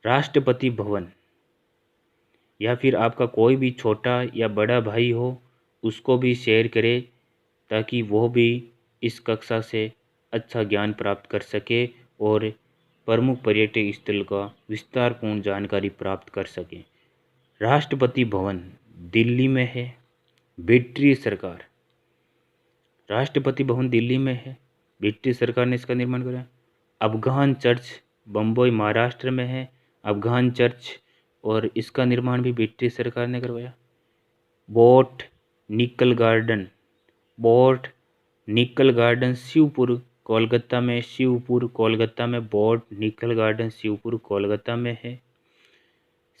राष्ट्रपति भवन, या फिर आपका कोई भी छोटा या बड़ा भाई हो, उसको भी शेयर करें ताकि वो भी इस कक्षा से अच्छा ज्ञान प्राप्त कर सके और प्रमुख पर्यटक स्थल का विस्तारपूर्ण जानकारी प्राप्त कर सके। राष्ट्रपति भवन दिल्ली में है, ब्रिटिश सरकार, राष्ट्रपति भवन दिल्ली में है, ब्रिटिश सरकार ने इसका निर्माण कराया। अफगान चर्च बम्बई महाराष्ट्र में है, अफगान चर्च, और इसका निर्माण भी ब्रिटिश सरकार ने करवाया। बोट निकल गार्डन, बोट निकल गार्डन शिवपुर कोलकाता में, शिवपुर कोलकाता में बोट निकल गार्डन शिवपुर कोलकाता में है।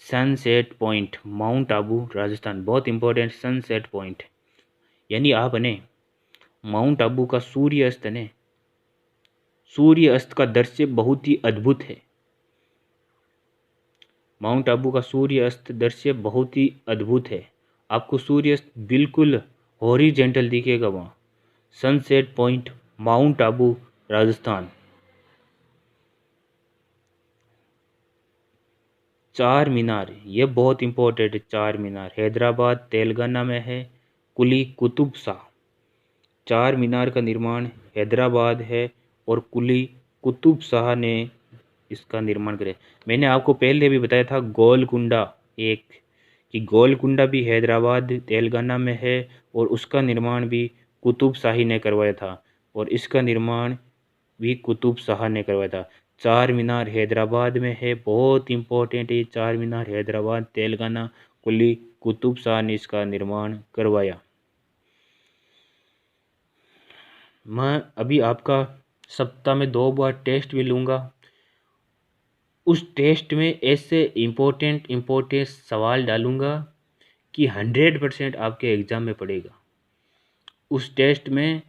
Sunset point mount Abu Rajasthan, बहुत इंपॉर्टेंट सनसेट पॉइंट, यानी आपने माउंट आबू का सूर्य अस्त ने, सूर्य अस्त का दृश्य बहुत ही अद्भुत है। माउंट आबू का सूर्य अस्त दृश्य बहुत ही अद्भुत है, आपको सूर्य अस्त बिल्कुल हॉरिजेंटल दिखेगा वहाँ। Sunset point mount Abu Rajasthan. चार मीनार, ये बहुत इंपॉर्टेंट है। चार मीनार हैदराबाद तेलंगाना में है, कुली कुतुब शाह। चार मीनार का निर्माण हैदराबाद है और कुली कुतुब शाह ने इसका निर्माण करे। मैंने आपको पहले भी बताया था गोलकुंडा एक, कि गोलकुंडा भी हैदराबाद तेलंगाना में है और उसका निर्माण भी कुतुब शाही ने करवाया था, और इसका निर्माण भी कुतुब शाह ने करवाया था। चार मीनार हैदराबाद में है, बहुत इंपॉर्टेंट है। चार मीनार हैदराबाद तेलंगाना, कुली कुतुब शाह ने इसका निर्माण करवाया। मैं अभी आपका सप्ताह में 2 बार टेस्ट भी लूँगा। उस टेस्ट में ऐसे इम्पोर्टेंट सवाल डालूँगा कि 100% आपके एग्ज़ाम में पड़ेगा। उस टेस्ट में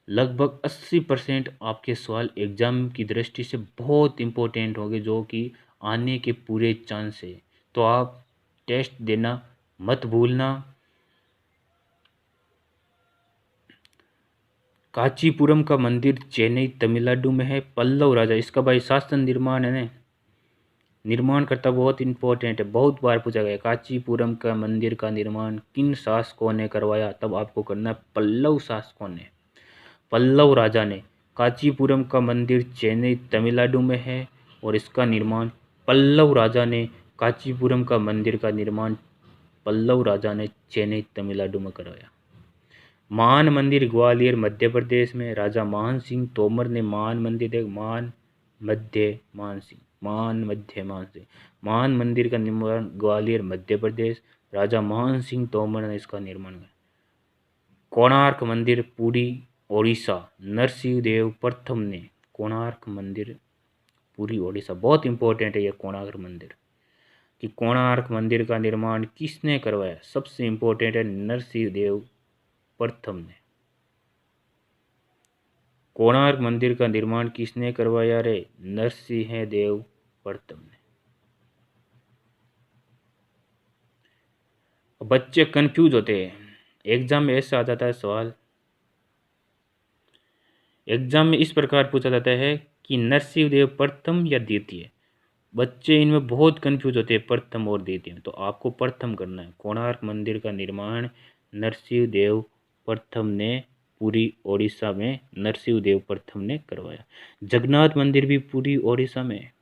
लगभग 80% आपके सवाल एग्ज़ाम की दृष्टि से बहुत इम्पोर्टेंट होंगे, जो कि आने के पूरे चांस है। तो आप टेस्ट देना मत भूलना। कांचीपुरम का मंदिर चेन्नई तमिलनाडु में है, पल्लव राजा, इसका भाई शासन निर्माण है ना, निर्माण करता बहुत इंपॉर्टेंट है, बहुत बार पूछा गया। कांचीपुरम का मंदिर का निर्माण किन शासकों ने करवाया, तब आपको करना है पल्लव शासकों ने, पल्लव राजा ने। कांचीपुरम का मंदिर चेन्नई तमिलनाडु में है और इसका निर्माण पल्लव राजा ने कांचीपुरम का मंदिर का निर्माण पल्लव राजा ने चेन्नई तमिलनाडु में करवाया। मान मंदिर ग्वालियर मध्य प्रदेश में राजा मान सिंह तोमर ने मान मंदिर मान मंदिर का निर्माण ग्वालियर मध्य प्रदेश राजा मान सिंह तोमर ने इसका निर्माण किया। कोणार्क मंदिर पुरी ओडिशा नरसिंह देव प्रथम ने कोणार्क मंदिर पुरी ओडिशा, बहुत इंपॉर्टेंट है यह कोणार्क मंदिर कि कोणार्क मंदिर का निर्माण किसने करवाया, सबसे इंपॉर्टेंट है नरसिंह देव प्रथम ने। कोणार्क मंदिर का निर्माण किसने करवाया रे, नरसिंह देव प्रथम ने। बच्चे कंफ्यूज होते हैं, एग्जाम में ऐसा आ जाता है सवाल, एग्जाम में इस प्रकार पूछा जाता है कि नरसिंह देव प्रथम या द्वितीय, बच्चे इनमें बहुत कंफ्यूज होते हैं प्रथम और द्वितीय में, तो आपको प्रथम करना है। कोणार्क मंदिर का निर्माण नरसिंह देव प्रथम ने पुरी ओडिशा में नरसिंह देव प्रथम ने करवाया। जगन्नाथ मंदिर भी पुरी ओडिशा में है,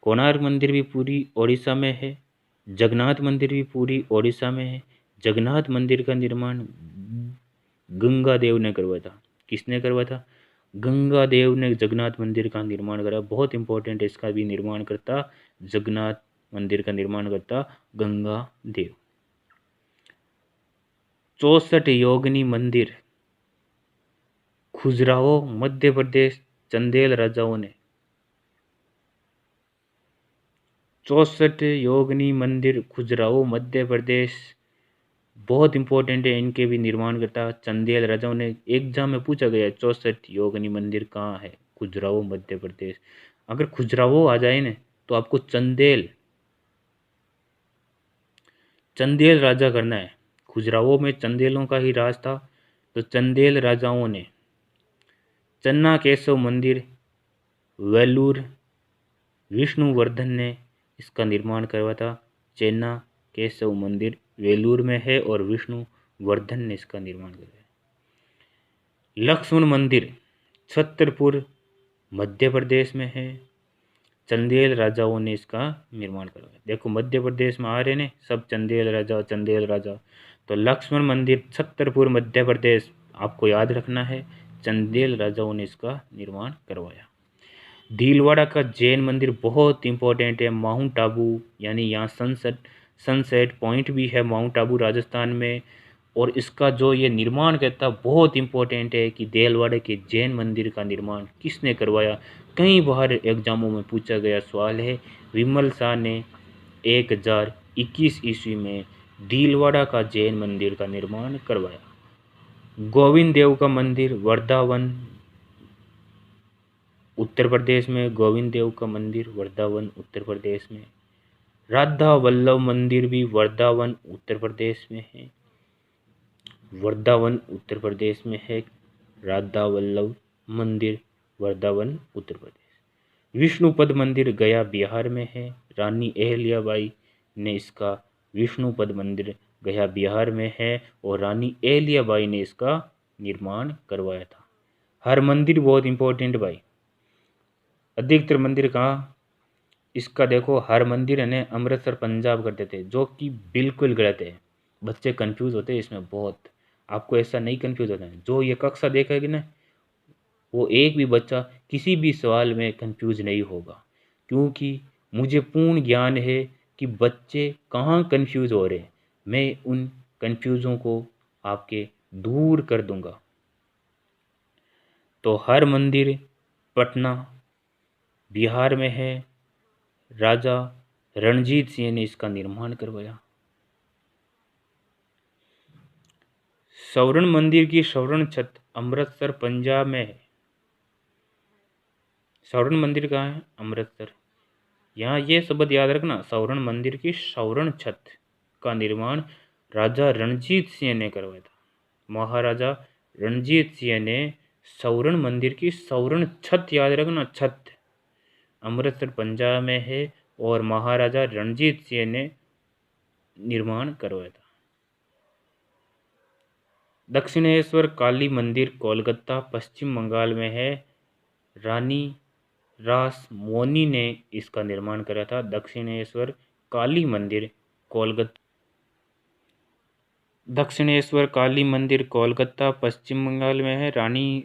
कोणार्क मंदिर भी पुरी ओडिशा में है, जगन्नाथ मंदिर भी पुरी ओडिशा में है। जगन्नाथ मंदिर का निर्माण गंगा देव ने करवाया था। किसने करवाया था, गंगा देव ने जगन्नाथ मंदिर का निर्माण करा, बहुत इंपॉर्टेंट है, इसका भी निर्माण करता जगन्नाथ मंदिर का निर्माण करता गंगा देव। 64 योगिनी मंदिर खजुराहो मध्य प्रदेश चंदेल राजाओं ने 64 योगिनी मंदिर खजुराहो मध्य प्रदेश, बहुत इंपॉर्टेंट है, इनके भी निर्माण करता चंदेल राजाओं ने। एग्जाम में पूछा गया 64 योगिनी मंदिर कहाँ है, खजुराहो मध्य प्रदेश। अगर खजुराहो आ जाए ना तो आपको चंदेल राजा करना है। खजुराहो में चंदेलों का ही राज था, तो चंदेल राजाओं ने चन्ना केशव मंदिर वेलूर विष्णुवर्धन ने इसका निर्माण करवाया था। चेन्ना केशव मंदिर वेलूर में है और विष्णुवर्धन ने इसका निर्माण करवाया। लक्ष्मण मंदिर छतरपुर मध्य प्रदेश में है, चंदेल राजाओं ने इसका निर्माण करवाया। देखो मध्य प्रदेश में आ रहे ने सब चंदेल राजा, तो लक्ष्मण मंदिर छतरपुर मध्य प्रदेश आपको याद रखना है, चंदेल राजाओं ने इसका निर्माण करवाया। भीलवाड़ा का जैन मंदिर बहुत इंपॉर्टेंट है, माउंट आबू यानी यहाँ सनसेट पॉइंट भी है माउंट आबू राजस्थान में, और इसका जो ये निर्माण करता बहुत इंपॉर्टेंट है कि भीलवाड़ा के जैन मंदिर का निर्माण किसने करवाया। कई बार एग्जामों में पूछा गया सवाल है, विमल शाह ने 1021 ईस्वी में भीलवाड़ा का जैन मंदिर का निर्माण करवाया। गोविंद देव का मंदिर वृंदावन उत्तर प्रदेश में, गोविंद देव का मंदिर वृंदावन उत्तर प्रदेश में। राधा वल्लभ मंदिर भी वृंदावन उत्तर प्रदेश में है, वृंदावन उत्तर प्रदेश में है राधा वल्लभ मंदिर वृंदावन उत्तर प्रदेश। विष्णुपद मंदिर गया बिहार में है, रानी अहल्याबाई ने इसका विष्णुपद मंदिर गया बिहार में है और रानी अहल्याबाई ने इसका निर्माण करवाया था। हर मंदिर बहुत इंपॉर्टेंट भाई, अधिकतर मंदिर कहाँ, इसका देखो हर मंदिर है ना अमृतसर पंजाब करते थे, जो कि बिल्कुल गलत है। बच्चे कंफ्यूज होते हैं इसमें बहुत, आपको ऐसा नहीं कंफ्यूज होना है। जो ये कक्षा देखेगी ना वो एक भी बच्चा किसी भी सवाल में कंफ्यूज नहीं होगा, क्योंकि मुझे पूर्ण ज्ञान है कि बच्चे कहाँ कंफ्यूज हो रहे हैं। मैं उन कंफ्यूजों को आपके दूर कर दूंगा। तो हर मंदिर पटना बिहार में है, राजा रणजीत सिंह ने इसका निर्माण करवाया। स्वर्ण मंदिर की स्वर्ण छत अमृतसर पंजाब में है। स्वर्ण मंदिर कहाँ है, अमृतसर। यहाँ ये शब्द याद रखना, स्वर्ण मंदिर की स्वर्ण छत का निर्माण राजा रणजीत सिंह ने करवाया था। महाराजा रणजीत सिंह ने स्वर्ण मंदिर की स्वर्ण छत, याद रखना छत, अमृतसर पंजाब में है और महाराजा रणजीत सिंह ने निर्माण करवाया था। दक्षिणेश्वर काली मंदिर कोलकाता पश्चिम बंगाल में है, रानी रासमोनी ने इसका निर्माण करा था। दक्षिणेश्वर काली मंदिर कोलकाता दक्षिणेश्वर काली मंदिर कोलकाता पश्चिम बंगाल में है। रानी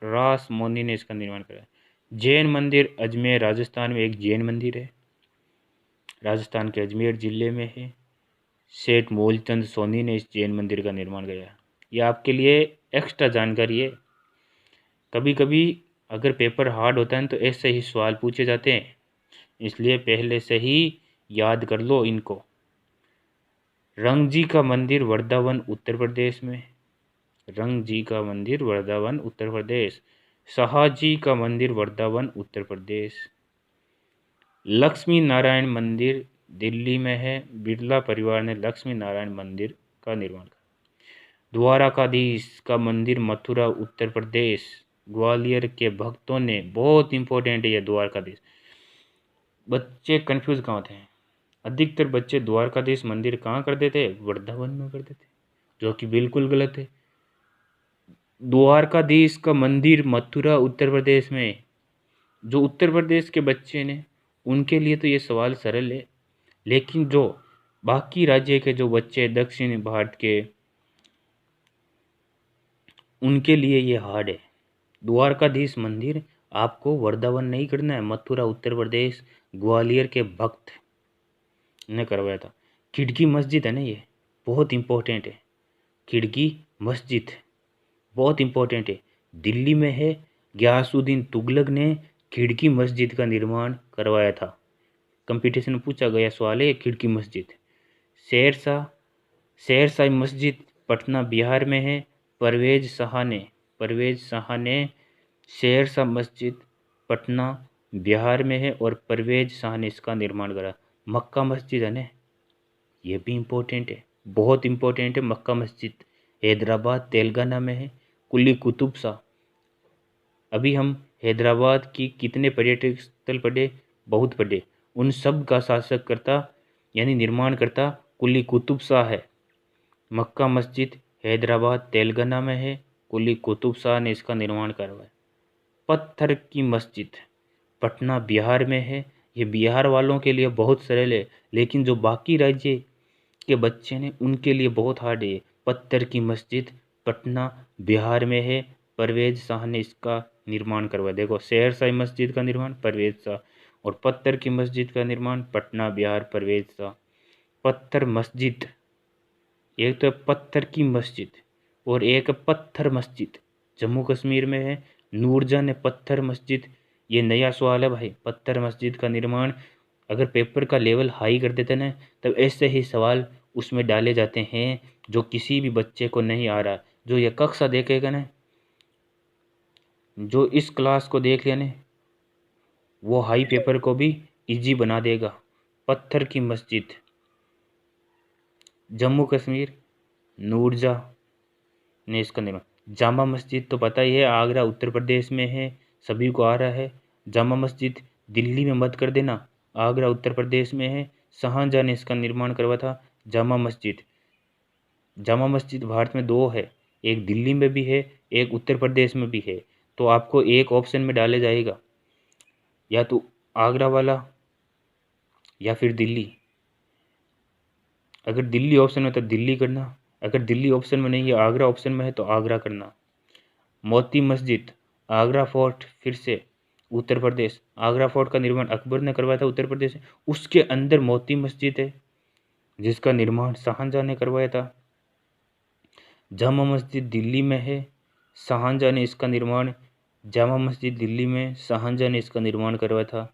रासमोनी ने इसका निर्माण करा। जैन मंदिर अजमेर राजस्थान में एक जैन मंदिर है, राजस्थान के अजमेर जिले में है। सेठ मूलचंद सोनी ने इस जैन मंदिर का निर्माण किया। ये आपके लिए एक्स्ट्रा जानकारी है। कभी कभी अगर पेपर हार्ड होता है तो ऐसे ही सवाल पूछे जाते हैं, इसलिए पहले से ही याद कर लो इनको। रंग जी का मंदिर वृंदावन उत्तर प्रदेश में। रंग जी का मंदिर वृंदावन उत्तर प्रदेश। शाहजी का मंदिर वृंदावन उत्तर प्रदेश। लक्ष्मी नारायण मंदिर दिल्ली में है। बिरला परिवार ने लक्ष्मी नारायण मंदिर का निर्माण किया। द्वारकाधीश का मंदिर मथुरा उत्तर प्रदेश। ग्वालियर के भक्तों ने, बहुत इंपॉर्टेंट है ये द्वारकाधीश, बच्चे कंफ्यूज कहाँ होते हैं, अधिकतर बच्चे द्वारकाधीश मंदिर कहाँ कर देते, वृंदावन में कर देते, जो कि बिल्कुल गलत है। द्वारकाधीश का मंदिर मथुरा उत्तर प्रदेश में। जो उत्तर प्रदेश के बच्चे ने उनके लिए तो ये सवाल सरल है, लेकिन जो बाकी राज्य के जो बच्चे दक्षिण भारत के, उनके लिए ये हार्ड है। द्वारकाधीश मंदिर आपको वृंदावन नहीं करना है, मथुरा उत्तर प्रदेश ग्वालियर के भक्त ने करवाया था। खिड़की मस्जिद है ना, ये बहुत इंपॉर्टेंट है। खिड़की मस्जिद बहुत इंपॉर्टेंट है, दिल्ली में है। गयासुद्दीन तुगलक ने खिड़की मस्जिद का निर्माण करवाया था। कंपटीशन में पूछा गया सवाल है खिड़की मस्जिद। शेरशाह मस्जिद पटना बिहार में है। परवेज शाह ने शेरशाह मस्जिद पटना बिहार में है और परवेज शाह ने इसका निर्माण करा। मक्का मस्जिद है ना, ये भी इम्पोर्टेंट है, बहुत इम्पोर्टेंट है। मक्का मस्जिद हैदराबाद तेलंगाना में है। कुली कुतुब शाह, अभी हम हैदराबाद की कितने पर्यटक स्थल पढ़े, बहुत पढ़े, उन सब का शासक करता यानी निर्माण करता कुली कुतुब शाह है। मक्का मस्जिद हैदराबाद तेलंगाना में है। कुली कुतुब शाह ने इसका निर्माण करवाया। पत्थर की मस्जिद पटना बिहार में है। ये बिहार वालों के लिए बहुत सरल है, लेकिन जो बाकी राज्य के बच्चे ने उनके लिए बहुत हार्ड है। पत्थर की मस्जिद पटना बिहार में है। परवेज शाह ने इसका निर्माण करवाया। देखो, शेरशाह मस्जिद का निर्माण परवेज शाह और पत्थर की मस्जिद का निर्माण पटना बिहार परवेज शाह। पत्थर मस्जिद, एक तो है पत्थर की मस्जिद और एक है पत्थर मस्जिद, जम्मू कश्मीर में है। नूरजहां ने पत्थर मस्जिद, ये नया सवाल है भाई। पत्थर मस्जिद का निर्माण, अगर पेपर का लेवल हाई कर देते ना, तब ऐसे ही सवाल उसमें डाले जाते हैं जो किसी भी बच्चे को नहीं आ रहा। जो ये कक्षा देखेगा ना, जो इस क्लास को देख लिया ना, वो हाई पेपर को भी इजी बना देगा। पत्थर की मस्जिद जम्मू कश्मीर, नूरजहां ने इसका निर्माण। जामा मस्जिद तो पता ही है, आगरा उत्तर प्रदेश में है, सभी को आ रहा है। जामा मस्जिद दिल्ली में मत कर देना, आगरा उत्तर प्रदेश में है। शाहजहां ने इसका निर्माण करवाया था। जामा मस्जिद भारत में दो है, एक दिल्ली में भी है, एक उत्तर प्रदेश में भी है। तो आपको एक ऑप्शन में डाले जाएगा, या तो आगरा वाला या फिर दिल्ली। अगर दिल्ली ऑप्शन में तो दिल्ली करना, अगर दिल्ली ऑप्शन में नहीं है, आगरा ऑप्शन में है तो आगरा करना। मोती मस्जिद, आगरा फोर्ट, फिर से उत्तर प्रदेश। आगरा फोर्ट का निर्माण अकबर ने करवाया था उत्तर प्रदेश में, उसके अंदर मोती मस्जिद है जिसका निर्माण शाहजहां ने करवाया था। जामा मस्जिद दिल्ली में है, शाहजहां ने इसका निर्माण, जामा मस्जिद दिल्ली में शाहजहां ने इसका निर्माण करवाया था।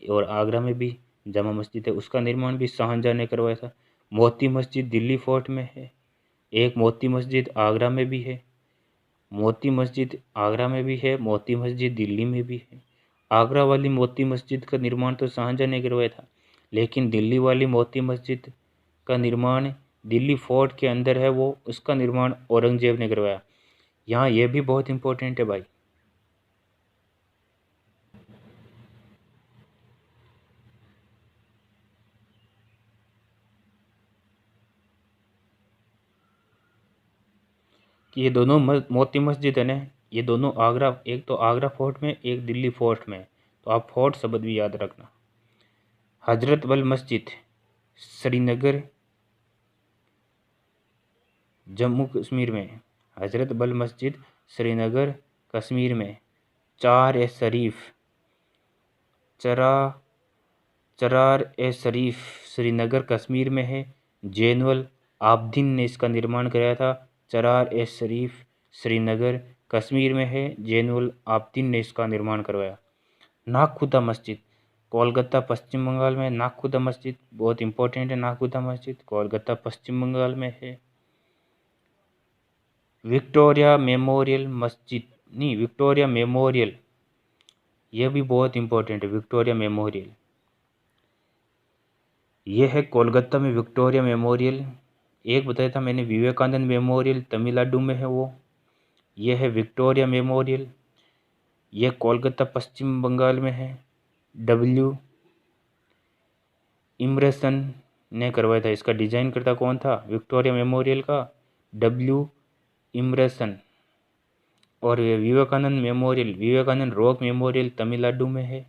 और आगरा में भी जामा मस्जिद है, उसका निर्माण भी शाहजहां ने करवाया था। मोती मस्जिद दिल्ली फोर्ट में है, एक मोती मस्जिद आगरा में भी है। मोती मस्जिद आगरा में भी है, मोती मस्जिद दिल्ली में भी है। आगरा वाली मोती मस्जिद का निर्माण तो शाहजहां ने करवाया था, लेकिन दिल्ली वाली मोती मस्जिद का निर्माण दिल्ली फोर्ट के अंदर है, वो उसका निर्माण औरंगजेब ने करवाया। यहाँ ये भी बहुत इंपॉर्टेंट है भाई। कि ये दोनों मोती मस्जिद है ना, ये दोनों आगरा, एक तो आगरा फोर्ट में, एक दिल्ली फोर्ट में। तो आप फोर्ट शब्द भी याद रखना। हजरत बल मस्जिद श्रीनगर जम्मू कश्मीर में। हजरत बल मस्जिद श्रीनगर कश्मीर में। चार ए शरीफ चरार ए शरीफ श्रीनगर कश्मीर में है। जैनुल आबदीन ने इसका निर्माण कराया था। चरार ए शरीफ श्रीनगर कश्मीर में है। जैनुल आबदीन ने इसका निर्माण करवाया। नागखुदा मस्जिद कोलकाता पश्चिम बंगाल में। नागखुदा मस्जिद बहुत इंपॉर्टेंट है। नागखुदा मस्जिद कोलकाता पश्चिम बंगाल में है। विक्टोरिया मेमोरियल मस्जिद नहीं, विक्टोरिया मेमोरियल, यह भी बहुत इंपॉर्टेंट है। विक्टोरिया मेमोरियल यह है कोलकाता में। विक्टोरिया मेमोरियल एक बताया था मैंने, विवेकानंद मेमोरियल तमिलनाडु में है वो। यह है विक्टोरिया मेमोरियल, यह कोलकाता पश्चिम बंगाल में है। डब्ल्यू इमर्सन ने करवाया था। इसका डिजाइन करता कौन था विक्टोरिया मेमोरियल का? W Emerson. और Vivekananda memorial, Vivekananda rock memorial Tamil Nadu में है।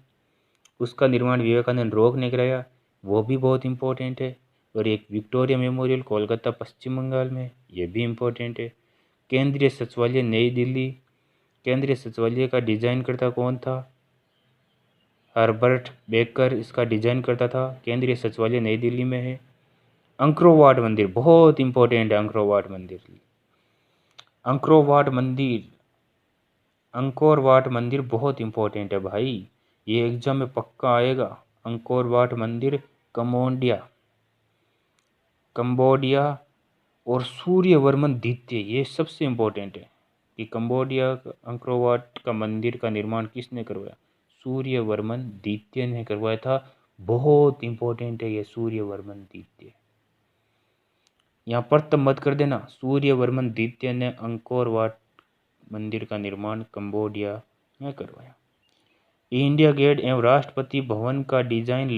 उसका निर्माण विवेकानंद रॉक ने कराया, वो भी बहुत इंपॉर्टेंट है। और एक विक्टोरिया मेमोरियल कोलकाता पश्चिम बंगाल में, ये भी इंपॉर्टेंट है। केंद्रीय सचिवालय नई दिल्ली, केंद्रीय सचिवालय का डिजाइन करता कौन था? हर्बर्ट बेकर इसका डिजाइन करता था। केंद्रीय सचिवालय नई दिल्ली में है। अंकोरवाट मंदिर बहुत इंपॉर्टेंट है। अंकोरवाट मंदिर, अंकोरवाट मंदिर, अंकोरवाट मंदिर बहुत इंपॉर्टेंट है भाई, ये एग्जाम में पक्का आएगा। अंकोरवाट मंदिर कंबोडिया और सूर्यवर्मन द्वितीय, ये सबसे इंपॉर्टेंट है कि कंबोडिया अंकोरवाट का मंदिर का निर्माण किसने करवाया? सूर्यवर्मन द्वितीय ने करवाया था। बहुत इंपॉर्टेंट है ये सूर्यवर्मन द्वितीय, यहाँ पर तब मत कर देना। सूर्यवर्मन द्वितीय ने अंकोरवाट मंदिर का निर्माण कंबोडिया में करवाया। इंडिया गेट एवं राष्ट्रपति भवन का डिजाइन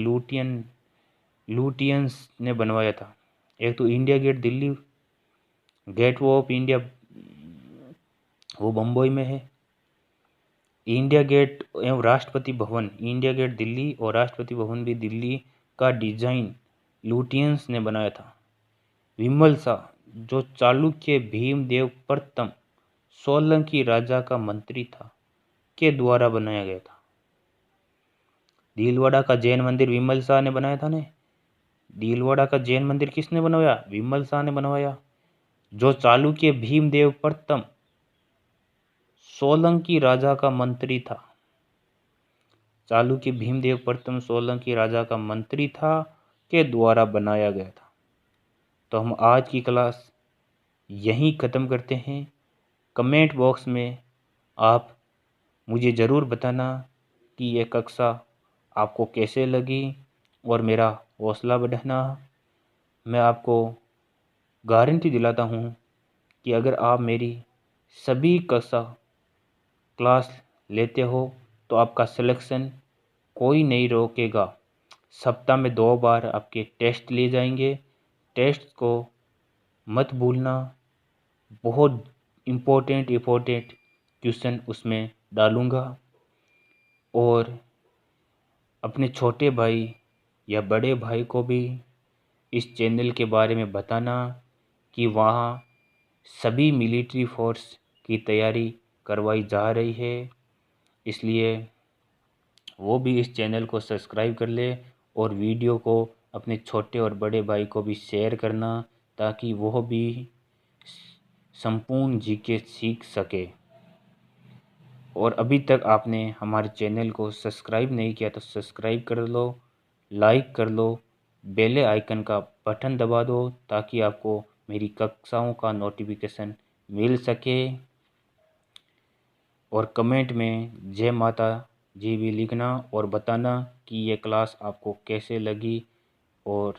लुटियंस ने बनवाया था। एक तो India gate Delhi, gate of India वो बम्बई में है। इंडिया गेट एवं राष्ट्रपति भवन, इंडिया गेट दिल्ली और राष्ट्रपति भवन भी दिल्ली का डिजाइन लुटियंस ने बनाया था। विमल जो चालुक्य भीमदेव प्रथम सोलंकी राजा का मंत्री था के द्वारा बनाया गया था। दिलवाड़ा का जैन मंदिर विमल शाह ने बनाया था ने। दिलवाड़ा का जैन मंदिर किसने बनवाया? विमल शाह ने बनवाया। जो चालुक्य भीमदेव प्रथम सोलंकी राजा का मंत्री था, चालुक्य भीमदेव प्रथम सोलंकी राजा का मंत्री था के द्वारा बनाया गया था। तो हम आज की क्लास यहीं ख़त्म करते हैं। कमेंट बॉक्स में आप मुझे ज़रूर बताना कि यह कक्षा आपको कैसे लगी और मेरा हौसला बढ़ाना। मैं आपको गारंटी दिलाता हूँ कि अगर आप मेरी सभी कक्षा क्लास लेते हो तो आपका सिलेक्शन कोई नहीं रोकेगा। सप्ताह में 2 बार आपके टेस्ट लिए जाएंगे। टेस्ट को मत भूलना, बहुत इम्पोर्टेंट क्वेश्चन उसमें डालूँगा। और अपने छोटे भाई या बड़े भाई को भी इस चैनल के बारे में बताना कि वहाँ सभी मिलिट्री फोर्स की तैयारी करवाई जा रही है, इसलिए वो भी इस चैनल को सब्सक्राइब कर ले और वीडियो को अपने छोटे और बड़े भाई को भी शेयर करना ताकि वह भी संपूर्ण जीके सीख सके। और अभी तक आपने हमारे चैनल को सब्सक्राइब नहीं किया तो सब्सक्राइब कर लो, लाइक कर लो, बेल आइकन का बटन दबा दो ताकि आपको मेरी कक्षाओं का नोटिफिकेशन मिल सके। और कमेंट में जय माता जी भी लिखना और बताना कि ये क्लास आपको कैसे लगी और